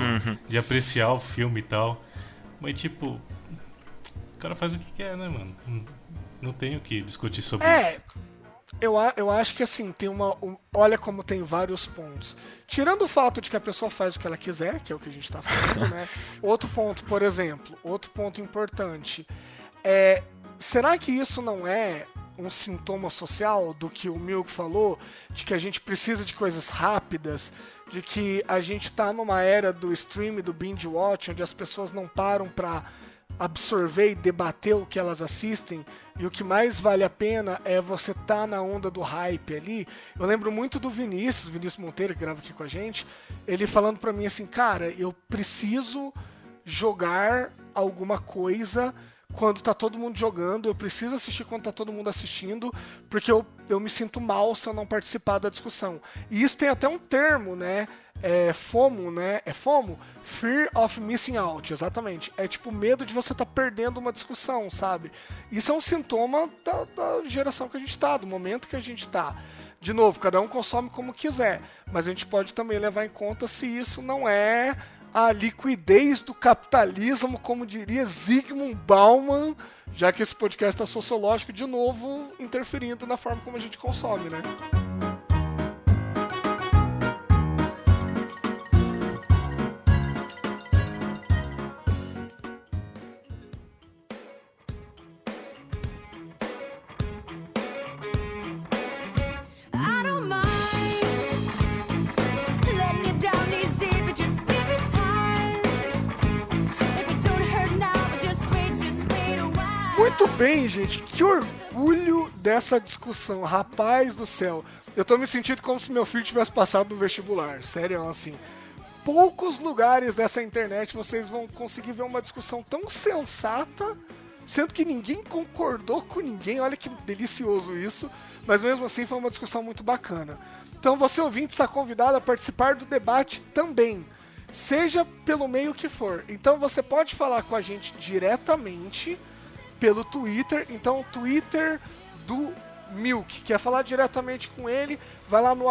de apreciar o filme e tal. Mas tipo, o cara faz o que quer, né, mano? Não tenho que discutir sobre isso. Eu acho que assim, tem olha como tem vários pontos. Tirando o fato de que a pessoa faz o que ela quiser, que é o que a gente tá falando, né? Outro ponto, por exemplo, outro ponto importante. Será que isso não é um sintoma social do que o Milk falou? De que a gente precisa de coisas rápidas, de que a gente tá numa era do stream, do binge watch, onde as pessoas não param pra absorver e debater o que elas assistem, e o que mais vale a pena é você tá na onda do hype ali. Eu lembro muito do Vinícius Monteiro, que grava aqui com a gente, ele falando pra mim assim, cara, eu preciso jogar alguma coisa quando tá todo mundo jogando, eu preciso assistir quando tá todo mundo assistindo, porque eu me sinto mal se eu não participar da discussão. E isso tem até um termo, né? FOMO, né? É FOMO? Fear of Missing Out, exatamente. É tipo medo de você estar perdendo uma discussão, sabe? Isso é um sintoma da geração que a gente tá, do momento que a gente tá. De novo, cada um consome como quiser, mas a gente pode também levar em conta se isso não é a liquidez do capitalismo, como diria Zygmunt Bauman, já que esse podcast é sociológico, de novo interferindo na forma como a gente consome, né? Muito bem, gente, que orgulho dessa discussão, rapaz do céu. Eu tô me sentindo como se meu filho tivesse passado no vestibular, sério, assim. Poucos lugares dessa internet vocês vão conseguir ver uma discussão tão sensata, sendo que ninguém concordou com ninguém, olha que delicioso isso, mas mesmo assim foi uma discussão muito bacana. Então você ouvinte está convidado a participar do debate também, seja pelo meio que for. Então você pode falar com a gente diretamente pelo Twitter, então o Twitter do Milk, quer falar diretamente com ele, vai lá no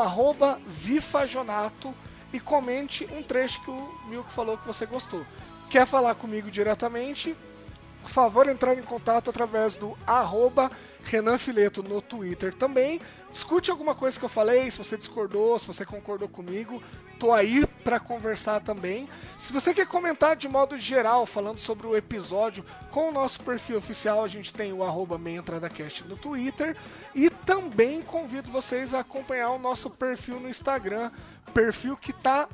@vifajonato e comente um trecho que o Milk falou que você gostou. Quer falar comigo diretamente? Por favor, entrar em contato através do @RenanFileto no Twitter também. Discute alguma coisa que eu falei, se você discordou, se você concordou comigo, tô aí para conversar também. Se você quer comentar de modo geral, falando sobre o episódio, com o nosso perfil oficial, a gente tem o @meiaentradacast no Twitter, e também convido vocês a acompanhar o nosso perfil no Instagram, perfil que tá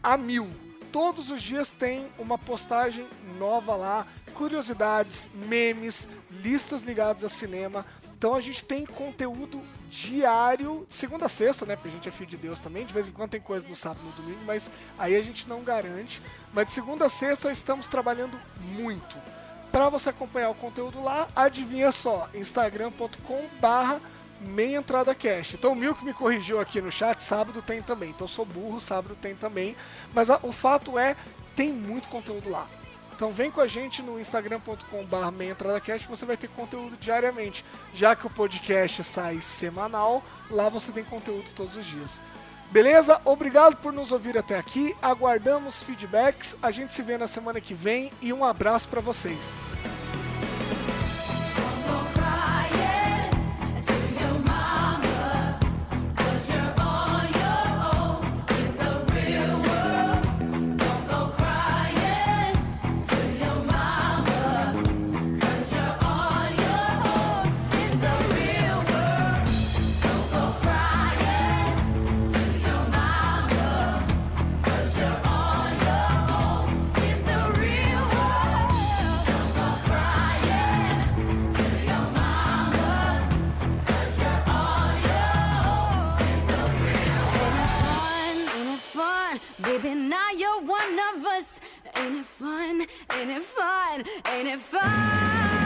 a 1000. Todos os dias tem uma postagem nova lá, curiosidades, memes, listas ligadas a cinema. Então a gente tem conteúdo diário, segunda a sexta, né? Porque a gente é filho de Deus também. De vez em quando tem coisa no sábado e no domingo, mas aí a gente não garante. Mas de segunda a sexta estamos trabalhando muito. Para você acompanhar o conteúdo lá, adivinha só, instagram.com/meiaentradacast. Então o Milk me corrigiu aqui no chat, sábado tem também. Então eu sou burro, sábado tem também. Mas o fato é, tem muito conteúdo lá. Então vem com a gente no instagram.com/meiaentradacast que você vai ter conteúdo diariamente. Já que o podcast sai semanal, lá você tem conteúdo todos os dias. Beleza? Obrigado por nos ouvir até aqui. Aguardamos feedbacks. A gente se vê na semana que vem e um abraço para vocês. on, baby, now you're one of us. Ain't it fun? Ain't it fun? Ain't it fun?